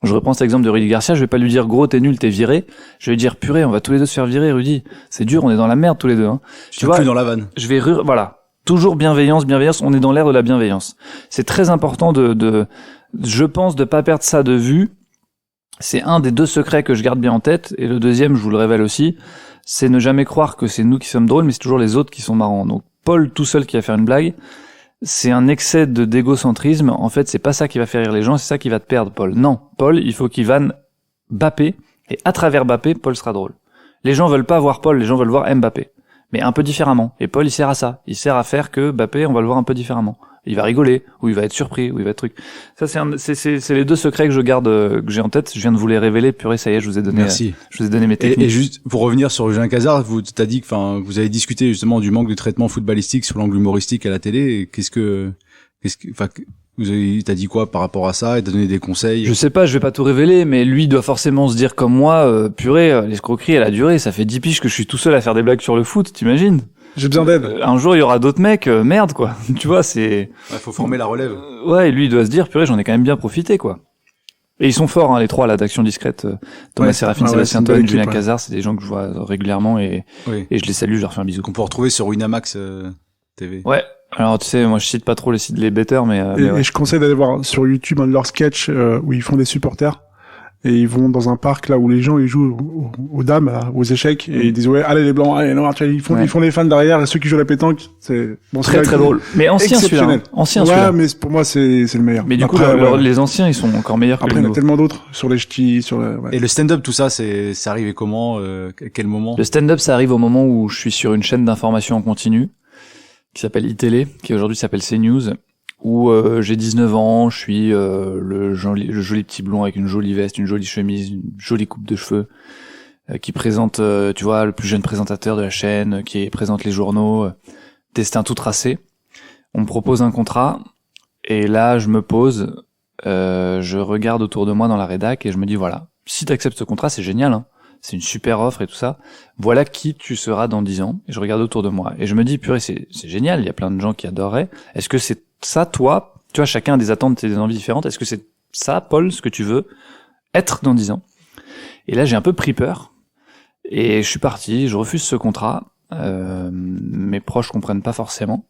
Je reprends cet exemple de Rudy Garcia, je vais pas lui dire gros t'es nul, t'es viré. Je vais lui dire purée, on va tous les deux se faire virer, Rudy. C'est dur, on est dans la merde tous les deux. Hein. Tu vois, plus dans la vanne. Je vais rire, voilà. Toujours bienveillance, on est dans l'ère de la bienveillance. C'est très important je pense, de pas perdre ça de vue. C'est un des 2 secrets que je garde bien en tête. Et le deuxième, je vous le révèle aussi, c'est ne jamais croire que c'est nous qui sommes drôles, mais c'est toujours les autres qui sont marrants. Donc Paul tout seul qui va faire une blague, c'est un excès d'égocentrisme. En fait, c'est pas ça qui va faire rire les gens, c'est ça qui va te perdre, Paul. Non, Paul, il faut qu'il vanne Mbappé, et à travers Mbappé, Paul sera drôle. Les gens veulent pas voir Paul, les gens veulent voir Mbappé. Mais un peu différemment. Et Paul, il sert à ça. Il sert à faire que Mbappé, on va le voir un peu différemment. Il va rigoler, ou il va être surpris, ou il va être truc. Ça, c'est les 2 secrets que je garde, que j'ai en tête. Je viens de vous les révéler. Purée, ça y est, je vous ai donné. Merci. Je vous ai donné mes techniques. Et juste, pour revenir sur Julien Cazard, t'as dit que, vous avez discuté justement du manque de traitement footballistique sur l'angle humoristique à la télé. T'as dit quoi par rapport à ça? Et t'as donné des conseils? Je sais pas, je vais pas tout révéler, mais lui doit forcément se dire comme moi, purée, l'escroquerie, elle a duré. Ça fait 10 piges que je suis tout seul à faire des blagues sur le foot, t'imagines? J'ai besoin d'aide. Un jour, il y aura d'autres mecs, merde, quoi. Tu vois, c'est... Ouais, faut former la relève. Ouais, et lui, il doit se dire, purée, j'en ai quand même bien profité, quoi. Et ils sont forts, hein, les trois, là, d'Action Discrète. Thomas Ouais. Séraphin, Ah ouais, Sébastien c'est une belle Toine, équipe, Julien ouais. Cazard, c'est des gens que je vois régulièrement et je les salue, je leur fais un bisou. Qu'on peut retrouver sur Winamax TV. Ouais. Alors, tu sais, moi, je cite pas trop les betters, mais ouais. Et je conseille d'aller voir sur YouTube un de leurs sketchs où ils font des supporters. Et ils vont dans un parc là où les gens ils jouent aux dames, là, aux échecs, et ils disent ouais allez les blancs, allez les noirs, tu vois, ils font les fans derrière et ceux qui jouent à la pétanque, c'est bon, Très très drôle. Mais ancien celui-là. Exceptionnel. Ancien Ouais, celui-là. mais pour moi c'est le meilleur. Mais du coup, Après, ouais. les anciens, ils sont encore meilleurs que Après les il y en a nouveaux. tellement d'autres sur les ch'tis, sur le, ouais. Et le stand-up, tout ça, c'est arrivé comment à quel moment? Le stand-up, ça arrive au moment où je suis sur une chaîne d'information en continu qui s'appelle iTélé, qui aujourd'hui s'appelle CNews, où j'ai 19 ans, je suis le joli petit blond avec une jolie veste, une jolie chemise, une jolie coupe de cheveux, qui présente, tu vois, le plus jeune présentateur de la chaîne, qui présente les journaux, destin tout tracé. On me propose un contrat, et là, je me pose, je regarde autour de moi dans la rédac, et je me dis, voilà, si t'acceptes ce contrat, c'est génial, hein. C'est une super offre et tout ça. Voilà qui tu seras dans 10 ans. Et je regarde autour de moi. Et je me dis, purée, c'est génial. Il y a plein de gens qui adoreraient. Est-ce que c'est ça, toi? Tu vois, chacun a des attentes et des envies différentes. Est-ce que c'est ça, Paul, ce que tu veux être dans 10 ans? Et là, j'ai un peu pris peur. Et je suis parti. Je refuse ce contrat. Mes proches comprennent pas forcément.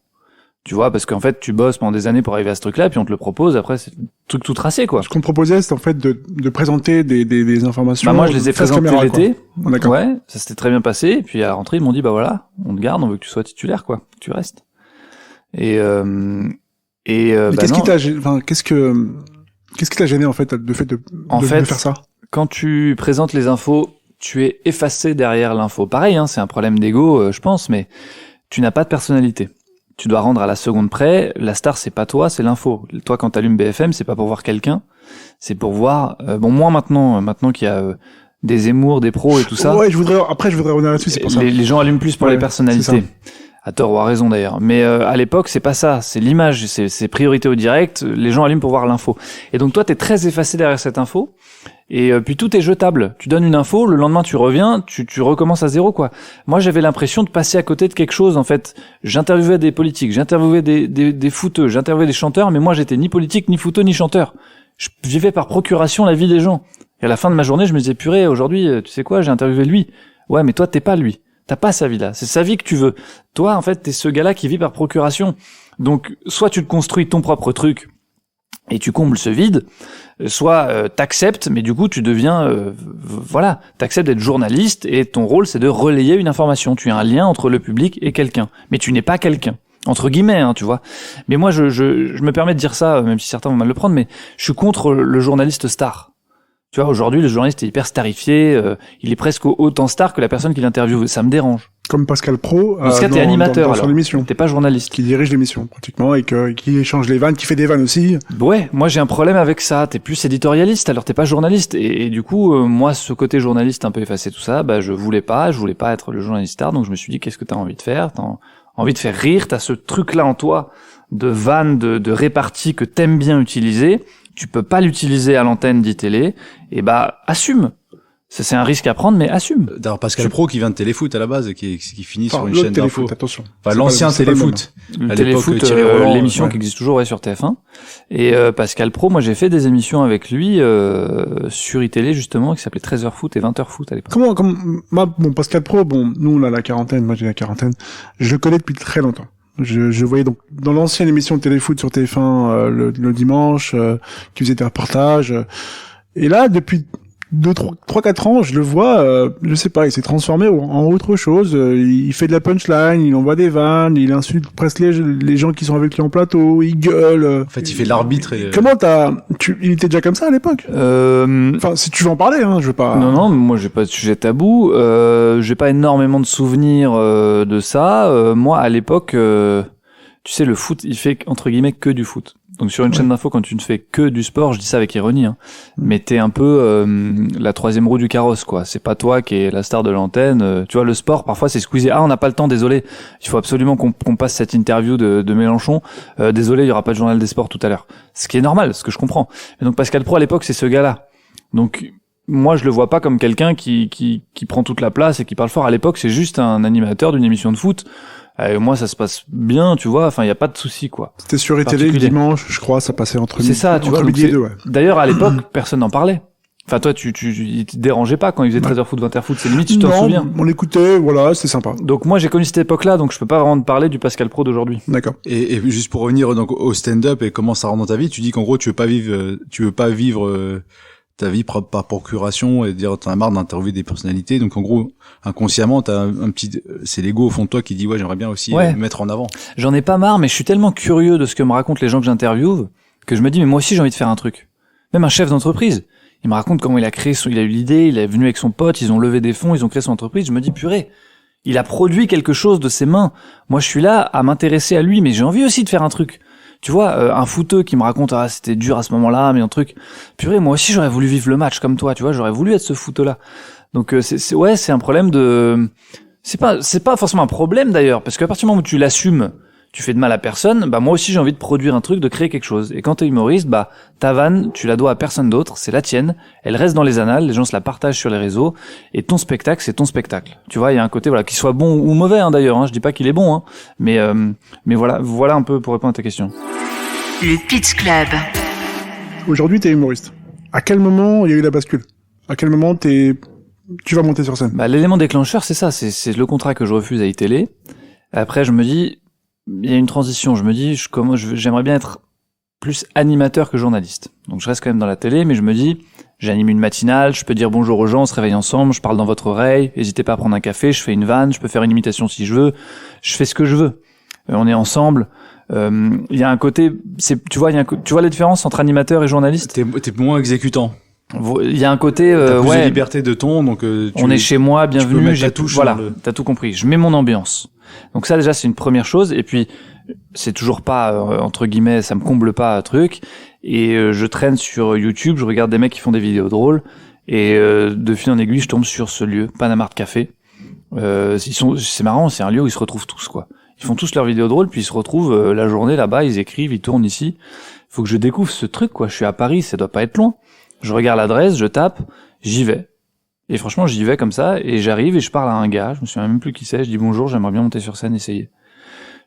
Tu vois, parce qu'en fait, tu bosses pendant des années pour arriver à ce truc-là, puis on te le propose, après, c'est le truc tout tracé, quoi. Ce qu'on te proposait, c'était en fait de présenter des informations. Bah, moi, je les ai face présentés caméra, l'été. quoi. D'accord. Ouais, ça s'était très bien passé. Et puis, à la rentrée, ils m'ont dit, bah voilà, on te garde, on veut que tu sois titulaire, quoi. Que tu restes. Et Mais bah qu'est-ce non. qui t'a enfin, qu'est-ce qui t'a gêné, en fait, de faire ça? Quand tu présentes les infos, tu es effacé derrière l'info. Pareil, hein, c'est un problème d'ego, je pense, mais tu n'as pas de personnalité. Tu dois rendre à la seconde près. La star, c'est pas toi, c'est l'info. Toi, quand t'allumes BFM, c'est pas pour voir quelqu'un, c'est pour voir. Bon, moi maintenant qu'il y a des Zemmour, des pros et tout ça. Ouais, je voudrais revenir là-dessus, c'est pour ça. Les gens allument plus pour Ouais, les personnalités. À tort ou à raison d'ailleurs. Mais à l'époque, c'est pas ça. C'est l'image, c'est priorité au direct. Les gens allument pour voir l'info. Et donc toi, t'es très effacé derrière cette info. Et puis tout est jetable. Tu donnes une info, le lendemain tu reviens, tu recommences à zéro, quoi. Moi, j'avais l'impression de passer à côté de quelque chose, en fait. J'interviewais des politiques, j'interviewais des footeux, j'interviewais des chanteurs, mais moi j'étais ni politique, ni footeux, ni chanteur. Je vivais par procuration la vie des gens. Et à la fin de ma journée, je me disais, purée, aujourd'hui, tu sais quoi, j'ai interviewé lui. Ouais, mais toi, t'es pas lui. T'as pas sa vie-là. C'est sa vie que tu veux. Toi, en fait, t'es ce gars-là qui vit par procuration. Donc, soit tu te construis ton propre truc, et tu combles ce vide, soit t'acceptes, mais du coup tu deviens, voilà, t'acceptes d'être journaliste et ton rôle c'est de relayer une information. Tu as un lien entre le public et quelqu'un, mais tu n'es pas quelqu'un, entre guillemets, hein, tu vois. Mais moi je me permets de dire ça, même si certains vont mal le prendre, mais je suis contre le journaliste star. Tu vois, aujourd'hui le journaliste est hyper starifié, il est presque autant star que la personne qui l'interviewe. Ça me dérange. Comme Pascal Pro, Dans ce cas, t'es animateur, dans son alors. émission. T'es pas journaliste. Qui dirige l'émission, pratiquement, et qui échange les vannes, qui fait des vannes aussi. Ouais, moi j'ai un problème avec ça. T'es plus éditorialiste, alors t'es pas journaliste. Et du coup, moi, ce côté journaliste un peu effacé, tout ça, bah je voulais pas être le journaliste star. Donc je me suis dit, qu'est-ce que t'as envie de faire? T'as envie de faire rire, t'as ce truc-là en toi de vannes, de réparties que t'aimes bien utiliser. Tu peux pas l'utiliser à l'antenne d'ITélé. Et bah assume. Ça, c'est un risque à prendre, mais assume. D'ailleurs, Pascal Pro qui vient de Téléfoot à la base et qui finit sur une l'autre chaîne d'info. Téléfoot, attention. Enfin, l'ancien C'est pas le Téléfoot. Le À Téléfoot, l'époque, Thierry Roland, l'émission ouais. qui existe toujours sur TF1. Et Pascal Pro, moi j'ai fait des émissions avec lui sur iTélé justement, qui s'appelait 13h Foot et 20h Foot à l'époque. Bon, Pascal Pro, bon, nous, on a la quarantaine, moi j'ai la quarantaine. Je le connais depuis très longtemps. Je voyais donc, dans l'ancienne émission de Téléfoot sur TF1, le dimanche, qui faisait des reportages. Et là, depuis 3-4 ans, je le vois, je sais pas, il s'est transformé en autre chose. Il fait de la punchline, il envoie des vannes, il insulte presque les gens qui sont avec lui en plateau, il gueule. En fait, il fait l'arbitre et... Comment il était déjà comme ça à l'époque? Enfin, si tu veux en parler, hein, je veux pas... Non, moi j'ai pas de sujet tabou. J'ai pas énormément de souvenirs de ça. Moi, à l'époque, tu sais, le foot, il fait entre guillemets que du foot. Donc sur une chaîne d'info, quand tu ne fais que du sport, je dis ça avec ironie, hein, mais t'es un peu la troisième roue du carrosse, quoi. C'est pas toi qui es la star de l'antenne. Tu vois, le sport, parfois, c'est squeezé. Ah, on n'a pas le temps, désolé. Il faut absolument qu'on passe cette interview de Mélenchon. Désolé, il y aura pas de journal des sports tout à l'heure. Ce qui est normal, ce que je comprends. Et donc Pascal Pro, à l'époque, c'est ce gars-là. Donc moi, je le vois pas comme quelqu'un qui prend toute la place et qui parle fort. À l'époque, c'est juste un animateur d'une émission de foot Moi, ça se passe bien, tu vois. Enfin, il y a pas de souci, quoi. C'était sur les télé le dimanche, je crois, ça passait entre C'est ça, tu vois. midi et deux, ouais. D'ailleurs, à l'époque, personne n'en parlait. Enfin, toi, il te dérangeait pas quand il faisait 13h foot, 20h foot. C'est limite, tu t'en souviens. On l'écoutait, voilà, c'était sympa. Donc moi, j'ai connu cette époque-là, donc je peux pas vraiment te parler du Pascal Pro d'aujourd'hui. D'accord. Et juste pour revenir donc au stand-up et comment ça rentre dans ta vie, tu dis qu'en gros tu veux pas vivre ta vie par procuration et dire t'en as marre d'interviewer des personnalités. Donc en gros, inconsciemment, t'as un petit, c'est l'ego au fond de toi qui dit ouais, j'aimerais bien aussi me mettre en avant. J'en ai pas marre, mais je suis tellement curieux de ce que me racontent les gens que j'interviewe que je me dis mais moi aussi j'ai envie de faire un truc. Même un chef d'entreprise. Il me raconte comment il a eu l'idée, il est venu avec son pote, ils ont levé des fonds, ils ont créé son entreprise. Je me dis, purée, il a produit quelque chose de ses mains. Moi, je suis là à m'intéresser à lui, mais j'ai envie aussi de faire un truc. Tu vois, un footeux qui me raconte, ah, c'était dur à ce moment-là, mais un truc. Purée, moi aussi, j'aurais voulu vivre le match comme toi, tu vois, j'aurais voulu être ce footeux-là. Donc, c'est un problème c'est pas forcément un problème d'ailleurs, parce qu'à partir du moment où tu l'assumes, tu fais de mal à personne, bah moi aussi j'ai envie de produire un truc, de créer quelque chose. Et quand t'es humoriste, bah ta vanne, tu la dois à personne d'autre, c'est la tienne, elle reste dans les annales, les gens se la partagent sur les réseaux, et ton spectacle, c'est ton spectacle. Tu vois, il y a un côté, voilà, qu'il soit bon ou mauvais d'ailleurs, je dis pas qu'il est bon, mais voilà un peu pour répondre à ta question. Le Pitch Club. Aujourd'hui, t'es humoriste. À quel moment il y a eu la bascule? À quel moment tu vas monter sur scène? Bah l'élément déclencheur, c'est ça, c'est le contrat que je refuse à iTélé. Après, je me dis, il y a une transition. Je me dis, j'aimerais bien être plus animateur que journaliste. Donc je reste quand même dans la télé, mais je me dis, j'anime une matinale, je peux dire bonjour aux gens, on se réveille ensemble, je parle dans votre oreille, n'hésitez pas à prendre un café, je fais une vanne, je peux faire une imitation si je veux, je fais ce que je veux. On est ensemble. Il y a un côté, tu vois la différence entre animateur et journaliste? T'es moins exécutant. Il y a un côté, t'as plus de liberté de ton, donc on est chez moi, bienvenue. Tu peux mettre ta touche. Voilà, t'as tout compris. Je mets mon ambiance. Donc ça déjà c'est une première chose. Et puis c'est toujours pas entre guillemets, ça me comble pas un truc. Et je traîne sur YouTube, je regarde des mecs qui font des vidéos drôles. Et de fil en aiguille, je tombe sur ce lieu, Panama Café. C'est marrant, c'est un lieu où ils se retrouvent tous quoi. Ils font tous leurs vidéos drôles, puis ils se retrouvent la journée là-bas, ils écrivent, ils tournent ici. Faut que je découvre ce truc quoi. Je suis à Paris, ça doit pas être loin. Je regarde l'adresse, je tape, j'y vais. Et franchement, j'y vais comme ça, et j'arrive et je parle à un gars, je me souviens même plus qui c'est, je dis bonjour, j'aimerais bien monter sur scène, essayer.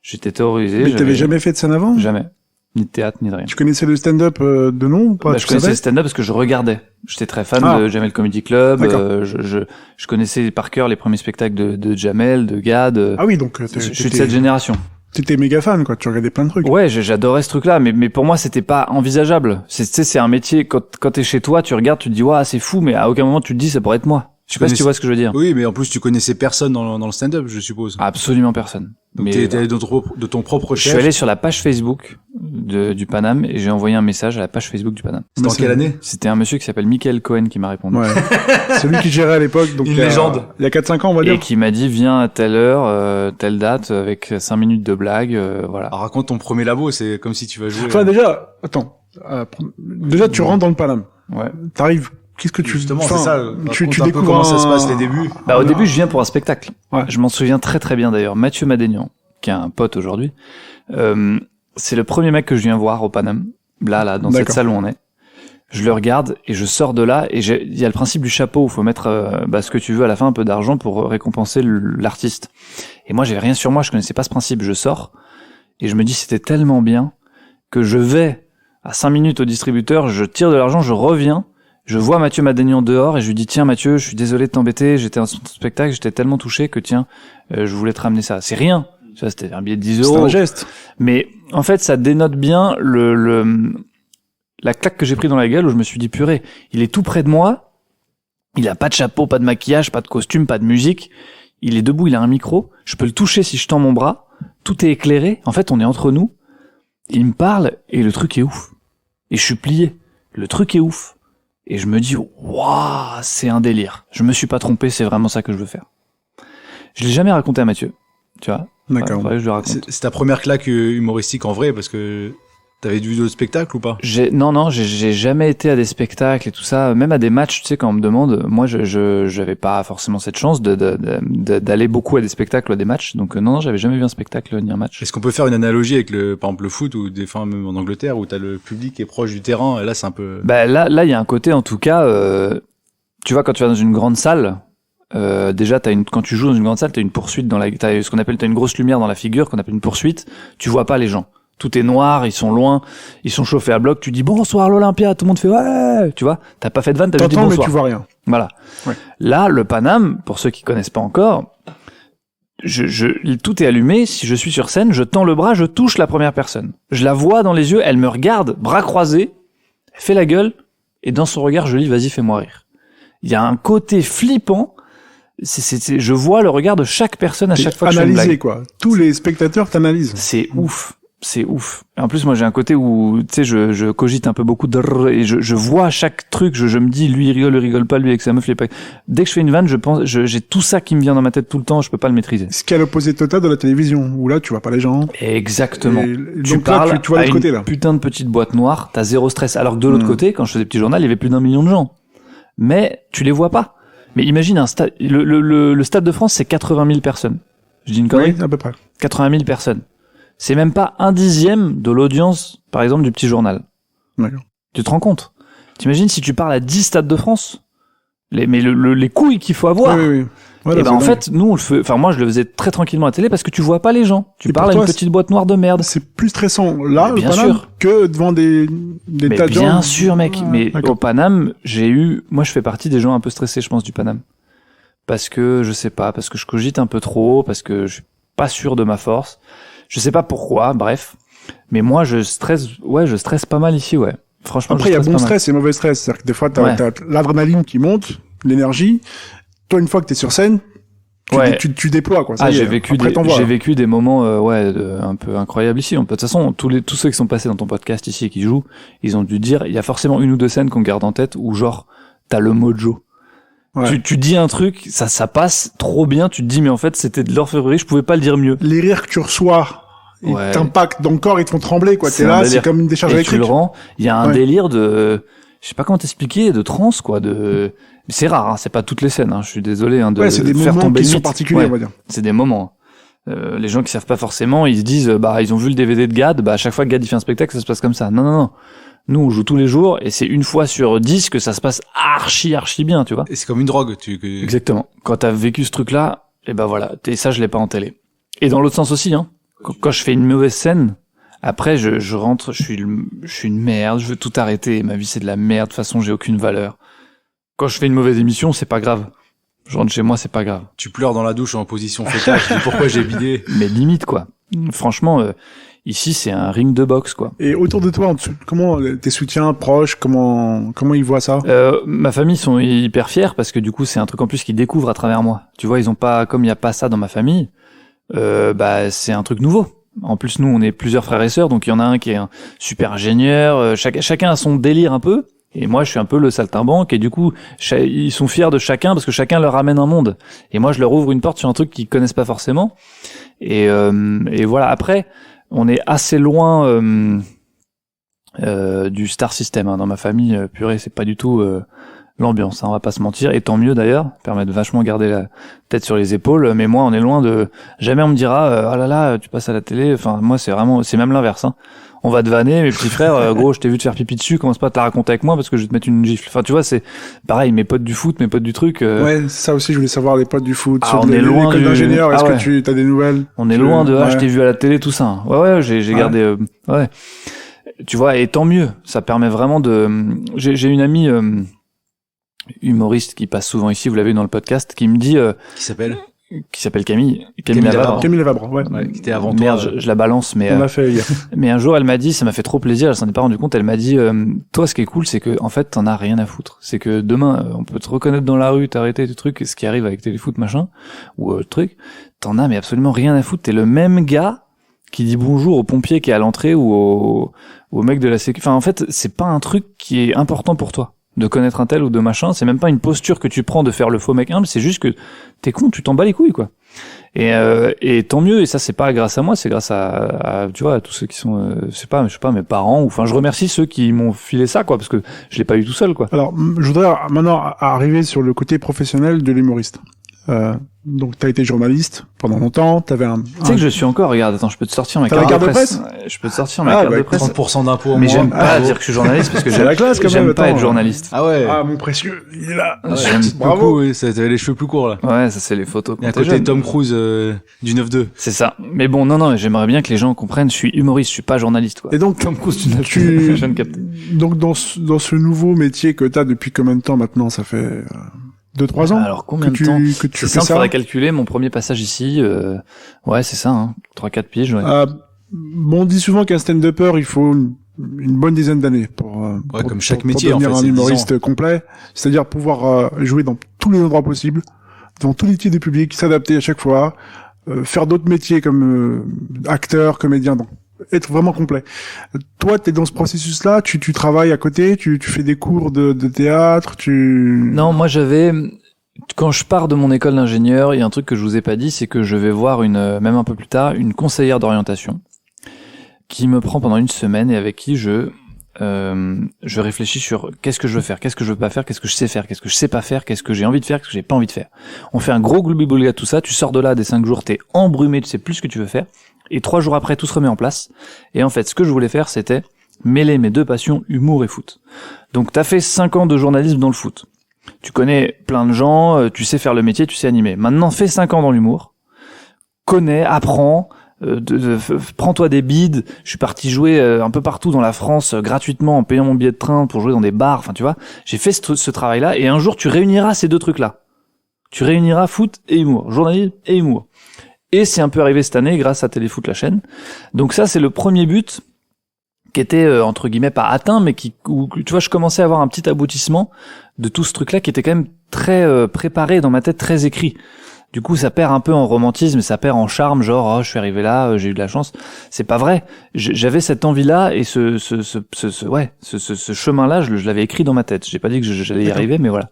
J'étais terrorisé. Mais t'avais jamais fait de scène avant? Jamais. Ni de théâtre, ni de rien. Tu connaissais le stand-up de nom ou pas? Je connaissais le stand-up parce que je regardais. J'étais très fan de Jamel Comedy Club, je connaissais par cœur les premiers spectacles de Jamel, de Gad. Ah oui, donc je suis de cette génération. T'étais méga fan, quoi. Tu regardais plein de trucs. Ouais, j'adorais ce truc-là, mais pour moi, c'était pas envisageable. C'est un métier, quand t'es chez toi, tu regardes, tu te dis, waouh, c'est fou, mais à aucun moment tu te dis, ça pourrait être moi. Je sais pas si tu vois ce que je veux dire. Oui, mais en plus, tu connaissais personne dans le stand-up, je suppose. Absolument personne. Donc t'es allé de ton propre recherche. Je suis allé sur la page Facebook du Paname et j'ai envoyé un message à la page Facebook du Paname. C'était en quelle année? C'était un monsieur qui s'appelle Michael Cohen qui m'a répondu. Ouais. Celui qui gérait à l'époque, donc une légende. Il y a 4-5 ans, on va dire. Et qui m'a dit, viens à telle heure, telle date, avec 5 minutes de blague, voilà. Alors, raconte ton premier labo, c'est comme si tu vas jouer. Enfin, déjà, attends. Déjà, tu rentres dans le Paname. Ouais. T'arrives. Qu'est-ce que tu... Justement, c'est ça. Tu découvres comment ça se passe les débuts. Bah, au début, je viens pour un spectacle. Ouais. Je m'en souviens très très bien d'ailleurs. Mathieu Madénian, qui est un pote aujourd'hui, c'est le premier mec que je viens voir au Paname. Là, dans cette salle où on est. Je le regarde et je sors de là et il y a le principe du chapeau où faut mettre ce que tu veux à la fin, un peu d'argent pour récompenser l'artiste. Et moi, j'avais rien sur moi, je connaissais pas ce principe. Je sors et je me dis c'était tellement bien que je vais à 5 minutes au distributeur, je tire de l'argent, je reviens. Je vois Mathieu Madénian dehors et je lui dis tiens Mathieu, je suis désolé de t'embêter, j'étais à son spectacle, j'étais tellement touché que tiens, je voulais te ramener ça. C'est rien, ça c'était un billet de 10 €. C'est un geste. Mais en fait, ça dénote bien la claque que j'ai pris dans la gueule où je me suis dit purée, il est tout près de moi, il a pas de chapeau, pas de maquillage, pas de costume, pas de musique, il est debout, il a un micro, je peux le toucher si je tends mon bras, tout est éclairé, en fait on est entre nous, il me parle et le truc est ouf. Et je suis plié, le truc est ouf. Et je me dis, waouh, c'est un délire. Je me suis pas trompé, c'est vraiment ça que je veux faire. Je l'ai jamais raconté à Mathieu, tu vois. D'accord. Faudrait que je le raconte. C'est ta première claque humoristique en vrai, parce que t'avais vu d'autres spectacles ou pas? Non, j'ai jamais été à des spectacles et tout ça, même à des matchs, tu sais, quand on me demande, moi, j'avais pas forcément cette chance d'aller beaucoup à des spectacles ou à des matchs, donc non, j'avais jamais vu un spectacle ni un match. Est-ce qu'on peut faire une analogie avec par exemple, le foot ou des fois même en Angleterre où t'as le public qui est proche du terrain, et là, c'est un peu... Bah, là, il y a un côté, en tout cas, tu vois, quand tu vas dans une grande salle, déjà quand tu joues dans une grande salle, t'as une poursuite t'as une grosse lumière dans la figure qu'on appelle une poursuite. Tu vois pas les gens. Tout est noir, ils sont loin, ils sont chauffés à bloc. Tu dis bonsoir l'Olympia, tout le monde fait ouais, tu vois. T'as pas fait de vanne, t'as juste dit bonsoir. Mais tu vois rien. Voilà. Ouais. Là, le Paname, pour ceux qui connaissent pas encore, tout est allumé. Si je suis sur scène, je tends le bras, je touche la première personne. Je la vois dans les yeux, elle me regarde, bras croisés, elle fait la gueule, et dans son regard, je lis vas-y, fais-moi rire. Il y a un côté flippant. Je vois le regard de chaque personne à chaque fois que je fais une blague. Quoi. Tous les spectateurs t'analysent. C'est ouf. C'est ouf. Et en plus, moi, j'ai un côté où, tu sais, je cogite un peu beaucoup et je vois chaque truc, je me dis, lui, il rigole pas, lui, avec sa meuf, il est pas... Dès que je fais une vanne, j'ai tout ça qui me vient dans ma tête tout le temps, je peux pas le maîtriser. Ce qui est à l'opposé total de la télévision, où là, tu vois pas les gens. Exactement. Tu parles là, tu vois de l'autre côté, là. Putain de petite boîte noire, t'as zéro stress. Alors que de l'autre côté, quand je faisais Petit Journal, il y avait plus d'1 million de gens. Mais, tu les vois pas. Mais imagine un stade, le Stade de France, c'est 80 000 personnes. Je dis une connerie? Oui, à peu près. 80 000 personnes. C'est même pas 1/10 de l'audience, par exemple, du Petit Journal. D'accord. Tu te rends compte? T'imagines si tu parles à 10 stades de France? Les couilles qu'il faut avoir. Oui. Voilà, et ben en fait, nous on le fait, enfin moi je le faisais très tranquillement à la télé parce que tu vois pas les gens. Tu et parles à une petite boîte noire de merde. C'est plus stressant là, bien au Paname, que devant des tas de gens. Bien sûr, mec. Mais au Paname, moi je fais partie des gens un peu stressés, je pense, du Paname. Parce que, je sais pas, parce que je cogite un peu trop, parce que je suis pas sûr de ma force. Je sais pas pourquoi, bref. Mais moi, je stresse pas mal ici, ouais. Franchement, après, il y a bon stress et mauvais stress. C'est-à-dire que des fois, t'as l'adrénaline qui monte, l'énergie. Toi, une fois que t'es sur scène, tu déploies, quoi. J'ai vécu des moments, un peu incroyables ici. De toute façon, tous ceux qui sont passés dans ton podcast ici et qui jouent, ils ont dû dire, il y a forcément une ou deux scènes qu'on garde en tête où genre, t'as le mojo. Ouais. Tu dis un truc, ça passe trop bien, tu te dis, mais en fait, c'était de l'orfèvrerie, je pouvais pas le dire mieux. Les rires que tu reçois, ils t'impactent dans le corps, ils te font trembler, quoi. T'es là, c'est comme une décharge électrique. Tu le rends. Il y a un délire de, je sais pas comment t'expliquer, de transe, quoi, c'est rare, hein, c'est pas toutes les scènes, hein, je suis désolé, hein, de c'est des faire moments tomber qui sont particuliers, on va dire. C'est des moments. Les gens qui savent pas forcément, ils se disent, ils ont vu le DVD de Gad, à chaque fois que Gad il fait un spectacle, ça se passe comme ça. Non. Nous, on joue tous les jours, et c'est une fois sur 10 que ça se passe archi bien, tu vois. Et c'est comme une drogue, Exactement. Quand t'as vécu ce truc-là, et ben voilà. Et ça, je l'ai pas en télé. Et dans l'autre sens aussi, hein. Quand je fais une mauvaise scène, après, je rentre, je suis une merde, je veux tout arrêter, ma vie c'est de la merde, de toute façon, j'ai aucune valeur. Quand je fais une mauvaise émission, c'est pas grave. Je rentre chez moi, c'est pas grave. Tu pleures dans la douche en position fétale, tu dis pourquoi j'ai bidé. Mais limite, quoi. Franchement, ici, c'est un ring de boxe, quoi. Et autour de toi, comment tes soutiens proches, comment ils voient ça? Ma famille sont hyper fiers parce que du coup, c'est un truc en plus qu'ils découvrent à travers moi. Tu vois, ils ont pas, comme il y a pas ça dans ma famille, c'est un truc nouveau. En plus, nous, on est plusieurs frères et sœurs, donc il y en a un qui est un super ingénieur. Chacun a son délire un peu. Et moi, je suis un peu le saltimbanque, et du coup, ils sont fiers de chacun parce que chacun leur amène un monde. Et moi, je leur ouvre une porte sur un truc qu'ils connaissent pas forcément. Et voilà. Après, on est assez loin du star system, hein. Dans ma famille, purée, c'est pas du tout l'ambiance, hein, on va pas se mentir. Et tant mieux d'ailleurs, permet de vachement garder la tête sur les épaules. Mais moi, on est loin de. Jamais on me dira, oh là là, tu passes à la télé. Enfin, moi, c'est même l'inverse, hein. On va te vanner, mes petits frères, gros, je t'ai vu te faire pipi dessus, commence pas à te la raconter avec moi parce que je vais te mettre une gifle. Enfin, tu vois, c'est pareil, mes potes du foot, mes potes du truc. Ouais, ça aussi, je voulais savoir, les potes du foot. On est loin l'école d'ingénieur, est-ce que tu as des nouvelles? On est loin de, je t'ai vu à la télé, tout ça. Ouais, j'ai gardé, ouais. Tu vois, et tant mieux. Ça permet vraiment de, j'ai une amie, humoriste qui passe souvent ici, vous l'avez vu dans le podcast, qui me dit, qui s'appelle Camille Lavabre. Camille Lavabre, ouais. Qui était avant toi. Merde, je la balance, mais. On l'a fait hier. Mais un jour, elle m'a dit, ça m'a fait trop plaisir, elle s'en est pas rendu compte, elle m'a dit, toi, ce qui est cool, c'est que, en fait, t'en as rien à foutre. C'est que demain, on peut te reconnaître dans la rue, t'arrêter du truc, ce qui arrive avec Téléfoot, machin, ou truc, t'en as mais absolument rien à foutre. T'es le même gars qui dit bonjour au pompier qui est à l'entrée ou au mec de la sécu. Enfin, en fait, c'est pas un truc qui est important pour toi. De connaître un tel ou de machin, c'est même pas une posture que tu prends de faire le faux mec humble, c'est juste que t'es con, tu t'en bats les couilles, quoi. Et tant mieux, et ça c'est pas grâce à moi, c'est grâce à tu vois, à tous ceux qui sont, je sais pas, mes parents, ou enfin je remercie ceux qui m'ont filé ça, quoi, parce que je l'ai pas eu tout seul, quoi. Alors, je voudrais maintenant arriver sur le côté professionnel de l'humoriste. Donc t'as été journaliste pendant longtemps, t'avais un... Tu sais que je suis encore, regarde, attends, je peux te sortir ma T'as la carte de carte de presse. Ouais, je peux te sortir ma Ah, carte bah, de presse. 30% d'impôts en Mais moins. j'aime pas dire que je suis journaliste parce que C'est la classe, quand même, j'aime pas attends. être journaliste. Ah ouais. Ah, mon précieux, il est là. J'aime Bravo. Beaucoup, oui, t'avais les cheveux plus courts, là. Ouais, ça c'est les photos. Et à quand t'es côté jeune. Tom Cruise, du 9-2. C'est ça. Mais bon, non, j'aimerais bien que les gens comprennent, je suis humoriste, je suis pas journaliste, quoi. Et donc, Tom Cruise, tu tu- je viens de capter. donc dans ce nouveau métier que t'as depuis combien de temps maintenant? Ça fait 2-3 ans Alors, combien que de temps? que tu C'est fais simple, ça. faudrait calculer mon premier passage ici, ouais, c'est ça, hein. 3-4 piges, ouais. Bon, on dit souvent qu'un stand-upper, il faut une bonne dizaine d'années pour comme chaque pour métier, en devenir fait, un c'est 10 humoriste complet, c'est-à-dire pouvoir jouer dans tous les endroits possibles, dans tous les types de public, s'adapter à chaque fois, faire d'autres métiers comme acteur, comédien, donc être vraiment complet. Toi, t'es dans ce processus-là, tu travailles à côté, tu fais des cours de théâtre, Non, moi quand je pars de mon école d'ingénieur, il y a un truc que je vous ai pas dit, c'est que je vais voir même un peu plus tard, une conseillère d'orientation qui me prend pendant une semaine et avec qui je réfléchis sur qu'est-ce que je veux faire, qu'est-ce que je veux pas faire, qu'est-ce que je sais faire, qu'est-ce que je sais pas faire, qu'est-ce que j'ai envie de faire, qu'est-ce que j'ai pas envie de faire. On fait un gros gloubi-boulga de tout ça, tu sors de là des 5 jours, t'es embrumé, tu sais plus ce que tu veux faire, et 3 jours après tout se remet en place. Et en fait, ce que je voulais faire, c'était mêler mes deux passions, humour et foot. Donc t'as fait 5 ans de journalisme dans le foot. Tu connais plein de gens, tu sais faire le métier, tu sais animer. Maintenant, fais 5 ans dans l'humour. Connais, apprends, prends-toi des bides. Je suis parti jouer un peu partout dans la France gratuitement en payant mon billet de train pour jouer dans des bars. Enfin, tu vois, j'ai fait ce travail-là et un jour, tu réuniras ces deux trucs-là. Tu réuniras foot et humour, journalisme et humour. Et c'est un peu arrivé cette année grâce à Téléfoot, la chaîne. Donc ça, c'est le premier but qui était entre guillemets pas atteint, mais où tu vois, je commençais à avoir un petit aboutissement de tout ce truc-là qui était quand même très préparé dans ma tête, très écrit. Du coup, ça perd un peu en romantisme, ça perd en charme, genre oh, je suis arrivé là, j'ai eu de la chance. C'est pas vrai. J'avais cette envie-là et ce chemin-là, je l'avais écrit dans ma tête. J'ai pas dit que j'allais y arriver, mais voilà.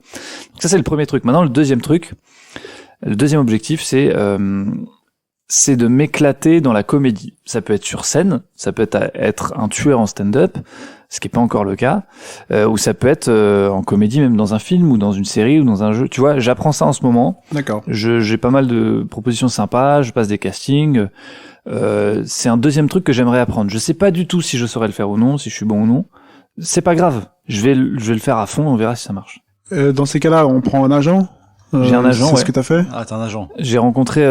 Donc ça, c'est le premier truc. Maintenant, le deuxième objectif, c'est de m'éclater dans la comédie. Ça peut être sur scène, ça peut être un tueur en stand-up, ce qui est pas encore le cas, ou ça peut être en comédie, même dans un film ou dans une série ou dans un jeu. Tu vois, j'apprends ça en ce moment. D'accord. J'ai pas mal de propositions sympas, je passe des castings. C'est un deuxième truc que j'aimerais apprendre. Je sais pas du tout si je saurais le faire ou non, si je suis bon ou non. C'est pas grave. Je vais le faire à fond, on verra si ça marche. Dans ces cas-là, on prend un agent. J'ai un agent, c'est ouais. ce que t'as fait. Ah, t'es un agent. J'ai rencontré,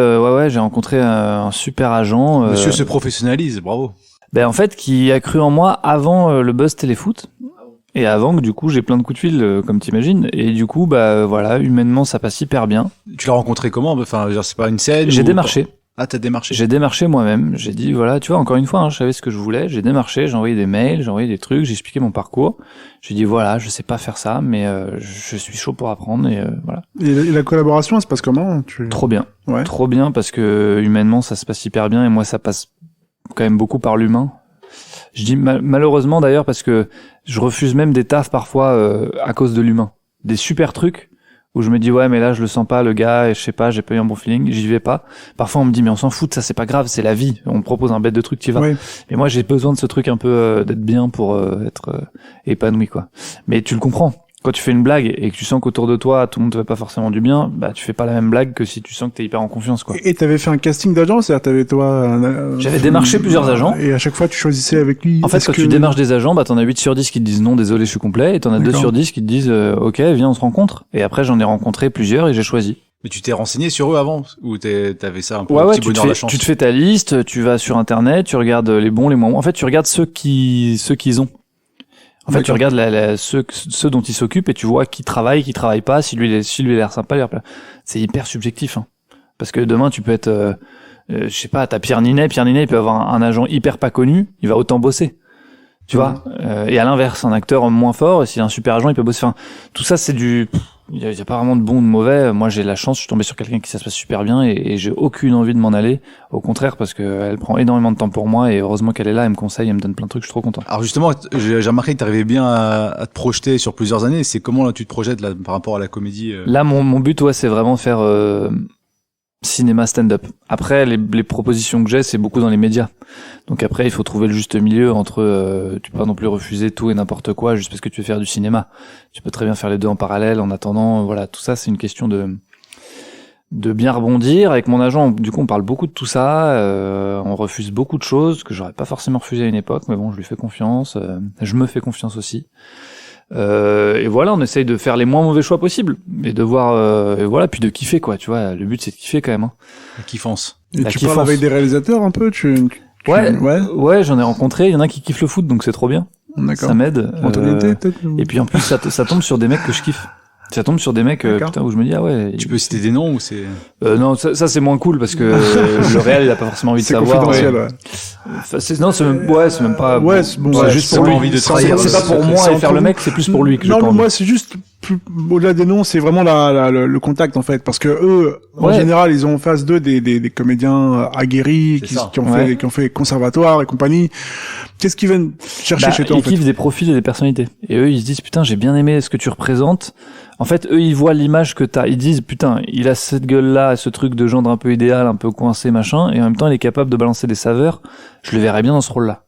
j'ai rencontré un super agent. Monsieur se professionnalise, bravo. Ben en fait, qui a cru en moi avant le buzz téléfoot et avant que du coup j'ai plein de coups de fil comme t'imagines et du coup bah voilà, humainement ça passe hyper bien. Tu l'as rencontré comment? Enfin, genre, c'est pas une scène? J'ai ou... démarché. Ah, t'as démarché. J'ai démarché moi-même. J'ai dit voilà, tu vois, encore une fois, je savais ce que je voulais. J'ai démarché, j'ai envoyé des mails, j'ai envoyé des trucs, j'ai expliqué mon parcours. J'ai dit voilà, je sais pas faire ça, mais je suis chaud pour apprendre et voilà. Et la collaboration, elle se passe comment? Trop bien, Ouais. trop bien parce que humainement ça se passe hyper bien et moi ça passe quand même beaucoup par l'humain. Je dis malheureusement d'ailleurs parce que je refuse même des tafs parfois à cause de l'humain. Des super trucs où je me dis ouais mais là je le sens pas le gars et je sais pas, j'ai pas eu un bon feeling, j'y vais pas. Parfois on me dit mais on s'en fout, ça c'est pas grave, c'est la vie. On me propose un bête de truc, tu y vas. Ouais. Mais moi j'ai besoin de ce truc un peu d'être bien pour être épanoui quoi. Mais tu le comprends. Quand tu fais une blague et que tu sens qu'autour de toi tout le monde te fait pas forcément du bien, bah tu fais pas la même blague que si tu sens que t'es hyper en confiance quoi. Et t'avais fait un casting d'agent, c'est-à-dire t'avais toi. J'avais démarché plusieurs agents. Et à chaque fois tu choisissais avec lui. En fait, quand tu démarches des agents, bah t'en as 8 sur 10 qui te disent non, désolé, je suis complet, et t'en as 2 D'accord. sur 10 qui te disent ok, viens, on se rencontre. Et après, j'en ai rencontré plusieurs et j'ai choisi. Mais tu t'es renseigné sur eux avant? Ou t'avais ça un peu Ouais, au ouais, petit bonheur de la chance? tu te fais ta liste, tu vas sur internet, tu regardes les bons, les moins bons. En fait, tu regardes ceux qu'ils ont. En fait, tu D'accord. regardes ceux dont ils s'occupent et tu vois qui travaille pas, si lui a l'air sympa, c'est hyper subjectif, hein. Parce que demain, tu peux être, je sais pas, t'as Pierre Ninet, il peut avoir un agent hyper pas connu, il va autant bosser. Tu vois? Et à l'inverse, un acteur moins fort, s'il a un super agent, il peut bosser. Enfin, tout ça, c'est il y a pas vraiment de bon ou de mauvais. Moi, j'ai la chance, je suis tombé sur quelqu'un qui ça se passe super bien et j'ai aucune envie de m'en aller. Au contraire, parce que elle prend énormément de temps pour moi et heureusement qu'elle est là, elle me conseille, elle me donne plein de trucs, je suis trop content. Alors justement, j'ai remarqué que t'arrivais bien à te projeter sur plusieurs années. C'est comment là tu te projettes là par rapport à la comédie? Là, mon but, ouais, c'est vraiment faire cinéma stand-up. Après, les propositions que j'ai, c'est beaucoup dans les médias. Donc après, il faut trouver le juste milieu entre tu peux pas non plus refuser tout et n'importe quoi juste parce que tu veux faire du cinéma. Tu peux très bien faire les deux en parallèle. En attendant, voilà, tout ça, c'est une question de bien rebondir. Avec mon agent, du coup, on parle beaucoup de tout ça. On refuse beaucoup de choses que j'aurais pas forcément refusé à une époque, mais bon, je lui fais confiance. Je me fais confiance aussi. Et voilà, on essaye de faire les moins mauvais choix possibles, et de voir, et voilà, puis de kiffer, quoi. Tu vois, le but c'est de kiffer quand même. Hein. La kiffance. Et La tu kiffance. parles avec des réalisateurs un peu, Ouais, j'en ai rencontré. Il y en a qui kiffent le foot, donc c'est trop bien. D'accord. Ça m'aide. Antoine T, peut-être. Et puis en plus, ça tombe sur des mecs que je kiffe. Ça tombe sur des mecs putain, où je me dis ah ouais. Tu peux citer des noms ou c'est Non, ça c'est moins cool parce que le réel il a pas forcément envie de C'est savoir. confidentiel, ouais. Enfin, c'est même pas. Ouais, c'est bon, c'est ouais, juste c'est pour pas lui. envie de trahir. C'est pas pour moi c'est et faire entre le vous. mec, c'est plus pour lui que je Non, mais parle. moi, c'est juste, au-delà des noms, c'est vraiment le contact, en fait. Parce que eux, en Ouais. général, ils ont en face d'eux des comédiens aguerris, C'est qui ça. ont fait conservatoire et compagnie. Qu'est-ce qu'ils viennent chercher chez toi, en Ils fait? kiffent des profils et des personnalités. Et eux, ils se disent, putain, j'ai bien aimé ce que tu représentes. En fait, eux, ils voient l'image que t'as. Ils disent, putain, il a cette gueule-là, ce truc de gendre un peu idéal, un peu coincé, machin. Et en même temps, il est capable de balancer des saveurs. Je le verrais bien dans ce rôle-là.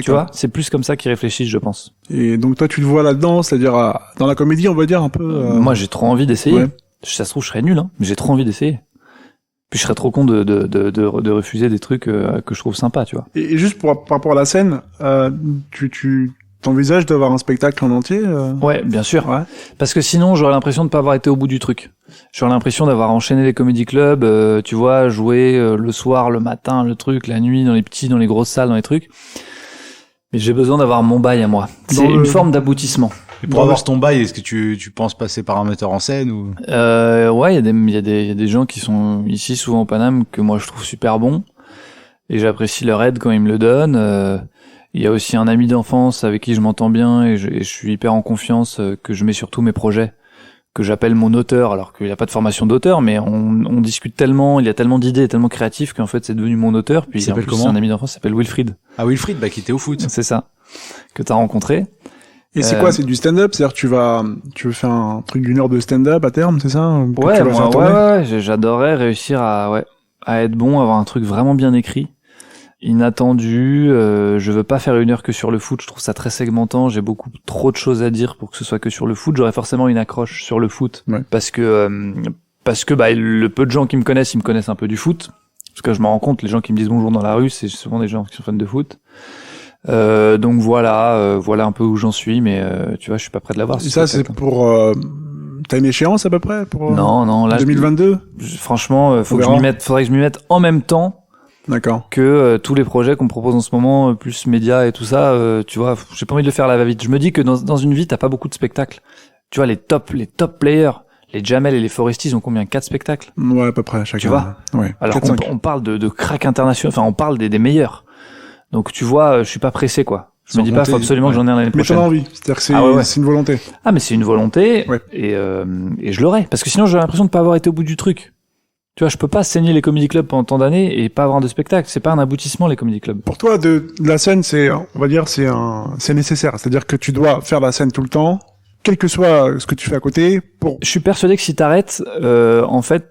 Tu vois? C'est plus comme ça qu'ils réfléchissent, je pense. Et donc, toi, tu le vois là-dedans, c'est-à-dire, dans la comédie, on va dire, un peu, Moi, j'ai trop envie d'essayer. ouais. Ça se trouve, je serais nul, hein. Mais j'ai trop envie d'essayer. Puis je serais trop con de refuser des trucs que je trouve sympas, tu vois. Et juste par rapport à la scène, tu t'envisages d'avoir un spectacle en entier, Ouais, bien sûr. Ouais. Parce que sinon, j'aurais l'impression de pas avoir été au bout du truc. J'aurais l'impression d'avoir enchaîné les comédie clubs, tu vois, jouer le soir, le matin, le truc, la nuit, dans les grosses salles, dans les trucs. Mais j'ai besoin d'avoir mon bail à moi. C'est une forme d'aboutissement. Et pour avoir ton bail, est-ce que tu penses passer par un metteur en scène ou Ouais, il y a des gens qui sont ici, souvent au Paname, que moi je trouve super bons. Et j'apprécie leur aide quand ils me le donnent. Il y a aussi un ami d'enfance avec qui je m'entends bien et je suis hyper en confiance, que je mets sur tous mes projets, que j'appelle mon auteur, alors qu'il n'y a pas de formation d'auteur, mais on discute tellement, il y a tellement d'idées, tellement créatif qu'en fait c'est devenu mon auteur. Puis Il s'appelle en plus, comment c'est un ami d'enfance, il s'appelle Wilfried. Ah, Wilfried, qui était au foot. C'est ça, que t'as rencontré. Et c'est quoi? C'est du stand-up? C'est-à-dire, tu veux faire un truc d'une heure de stand-up à terme, c'est ça? Que Ouais, tu vas faire tourner ouais, j'adorerais réussir à être bon, avoir un truc vraiment bien écrit, inattendu. Je veux pas faire 1 heure que sur le foot, je trouve ça très segmentant, j'ai beaucoup trop de choses à dire pour que ce soit que sur le foot. J'aurais forcément une accroche sur le foot, Ouais. parce que le peu de gens qui me connaissent, ils me connaissent un peu du foot, parce que je me rends compte, les gens qui me disent bonjour dans la rue, c'est souvent des gens qui sont fans de foot. Donc voilà un peu où j'en suis, mais tu vois, je suis pas près de l'avoir. Et ça, c'est pour, t'as une échéance à peu près pour Non, là 2022? franchement, faudrait que je m'y mette en même temps D'accord. que tous les projets qu'on me propose en ce moment, plus médias et tout ça. Tu vois, j'ai pas envie de le faire à la va-vite. Je me dis que dans une vie, t'as pas beaucoup de spectacles. Tu vois, les top players, les Jamel et les Foresti, ils ont combien? 4 spectacles? Ouais, à peu près, chacun. Tu vois? Ouais. Alors 4, qu'on parle de cracks internationaux, enfin on parle des meilleurs. Donc tu vois, je suis pas pressé, quoi. Je me dis pas, faut absolument que j'en ai un l'année Mais t'en prochaine. as envie. C'est-à-dire que c'est Ah ouais. c'est une volonté. Ah, mais c'est une volonté, Ouais. et je l'aurai. Parce que sinon, j'ai l'impression de pas avoir été au bout du truc. Tu vois, je peux pas saigner les comedy clubs pendant tant d'années et pas avoir de spectacle. C'est pas un aboutissement, les comedy clubs. Pour toi, de la scène, c'est, on va dire, c'est nécessaire. C'est-à-dire que tu dois faire la scène tout le temps, quel que soit ce que tu fais à côté, pour... Je suis persuadé que si t'arrêtes, en fait,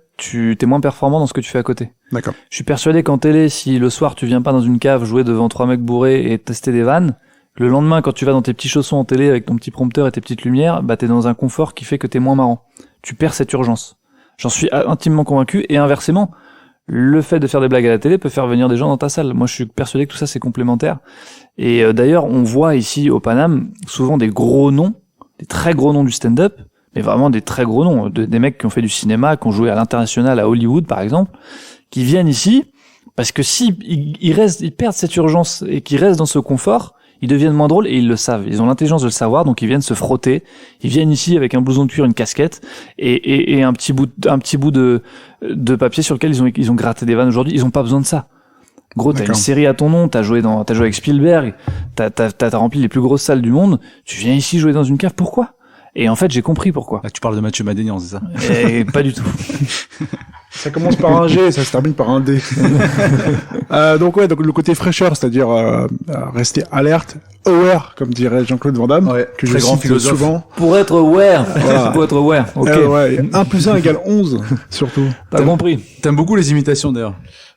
t'es moins performant dans ce que tu fais à côté. D'accord. Je suis persuadé qu'en télé, si le soir tu viens pas dans une cave jouer devant 3 mecs bourrés et tester des vannes, le lendemain, quand tu vas dans tes petits chaussons en télé avec ton petit prompteur et tes petites lumières, bah t'es dans un confort qui fait que t'es moins marrant. Tu perds cette urgence. J'en suis intimement convaincu, et inversement, le fait de faire des blagues à la télé peut faire venir des gens dans ta salle. Moi, je suis persuadé que tout ça, c'est complémentaire. Et d'ailleurs, on voit ici au Paname souvent des gros noms, des très gros noms du stand-up, mais vraiment des très gros noms, des mecs qui ont fait du cinéma, qui ont joué à l'international, à Hollywood par exemple, qui viennent ici parce que si ils perdent cette urgence et qu'ils restent dans ce confort, ils deviennent moins drôles, et ils le savent. Ils ont l'intelligence de le savoir, donc ils viennent se frotter. Ils viennent ici avec un blouson de cuir, une casquette et un petit bout de papier sur lequel ils ont gratté des vannes aujourd'hui. Ils ont pas besoin de ça. Gros, t'as D'accord. une série à ton nom, t'as joué avec Spielberg, t'as rempli les plus grosses salles du monde. Tu viens ici jouer dans une cave, pourquoi? Et en fait, j'ai compris pourquoi. Là, tu parles de Mathieu Madénian, c'est ça? Et pas du tout. Ça commence par un G et ça se termine par un D. Donc le côté fraîcheur, c'est-à-dire rester alerte, aware, comme dirait Jean-Claude Van Damme, Ouais, que je très grand cite philosophe. souvent. Pour être aware. Voilà. Pour être aware. Ok. Ouais, 1 plus 1 égale 11, surtout. T'as compris. T'aimes beaucoup les imitations, d'ailleurs.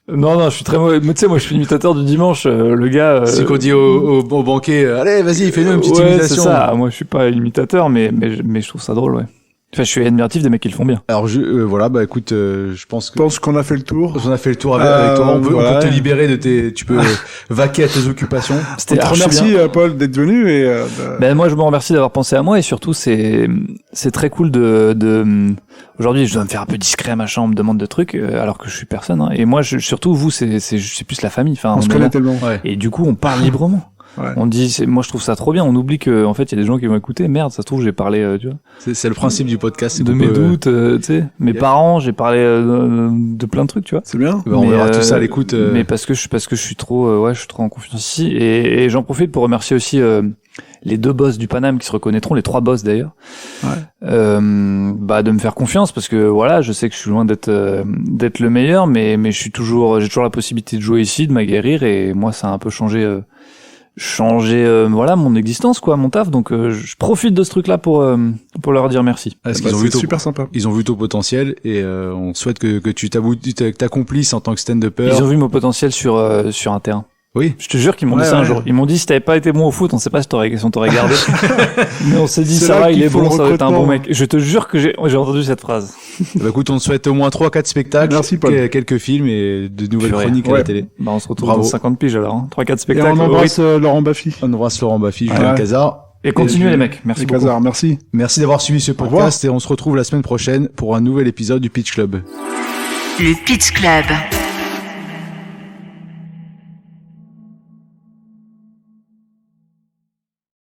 Non, je suis très mauvais. Mais tu sais, moi, je suis imitateur du dimanche. Le gars. C'est qu'on dit au banquier, allez, vas-y, fais-nous une petite ouais, imitation. c'est ça. Moi, je suis pas imitateur, mais je trouve ça drôle, ouais. Enfin, je suis admiratif des mecs qui le font bien. Alors voilà, bah écoute, je pense que Je pense qu'on a fait le tour. on a fait le tour avec toi. On peut te libérer de tu peux vaquer à tes occupations. On C'était te archi remercie, bien. Paul, d'être venu et Ben moi, je me remercie d'avoir pensé à moi et surtout, c'est très cool de aujourd'hui, je dois me faire un peu discret à ma chambre, on me demande de trucs, alors que je suis personne. Hein. Et moi, surtout vous, c'est plus la famille. Enfin, on se est connaît là. tellement. Ouais. Et du coup, on parle librement. Ouais. On dit, moi je trouve ça trop bien. On oublie que en fait il y a des gens qui vont écouter. Merde, ça se trouve j'ai parlé, tu vois, C'est le principe du podcast. C'est de qu'on mes peut, doutes, tu sais, mes parents. J'ai parlé de plein de trucs, tu vois. C'est bien. bah, on Mais, verra tout ça à l'écoute. Mais parce que je suis trop, je suis trop en confiance ici. Et j'en profite pour remercier aussi les 2 boss du Paname qui se reconnaîtront, les 3 boss d'ailleurs. Ouais. Bah de me faire confiance parce que voilà, je sais que je suis loin d'être le meilleur, mais j'ai toujours la possibilité de jouer ici, de m'aguerrir et moi ça a un peu changé voilà mon existence quoi, mon taf, donc je profite de ce truc là pour leur dire merci. Parce Bah, qu'ils ont vu c'est super sympa. ils ont vu ton potentiel et on souhaite que tu t'accomplisses en tant que stand-upper. Ils ont vu mon potentiel sur un terrain. Oui. Je te jure qu'ils m'ont dit ça un jour. Ils m'ont dit si t'avais pas été bon au foot, on sait pas si on t'aurait gardé. Mais on s'est dit C'est ça là va, il qu'il est faut bon, le ça va être un bon recrutement. mec. Je te jure que j'ai entendu cette phrase. Bah écoute, on te souhaite au moins 3-4 spectacles, Merci, Paul. quelques films et de nouvelles Purée. chroniques à Ouais. la télé. Bah on se retrouve Bravo. dans 50 piges alors, hein. 3-4 Et spectacles. on embrasse Laurent Baffy. On embrasse Laurent Baffy, Ouais. Julien Cazard. Et continuez les mecs. Merci Et beaucoup. Kazar, merci. Merci d'avoir suivi ce revoir. podcast et on se retrouve la semaine prochaine pour un nouvel épisode du Pitch Club. Le Pitch Club.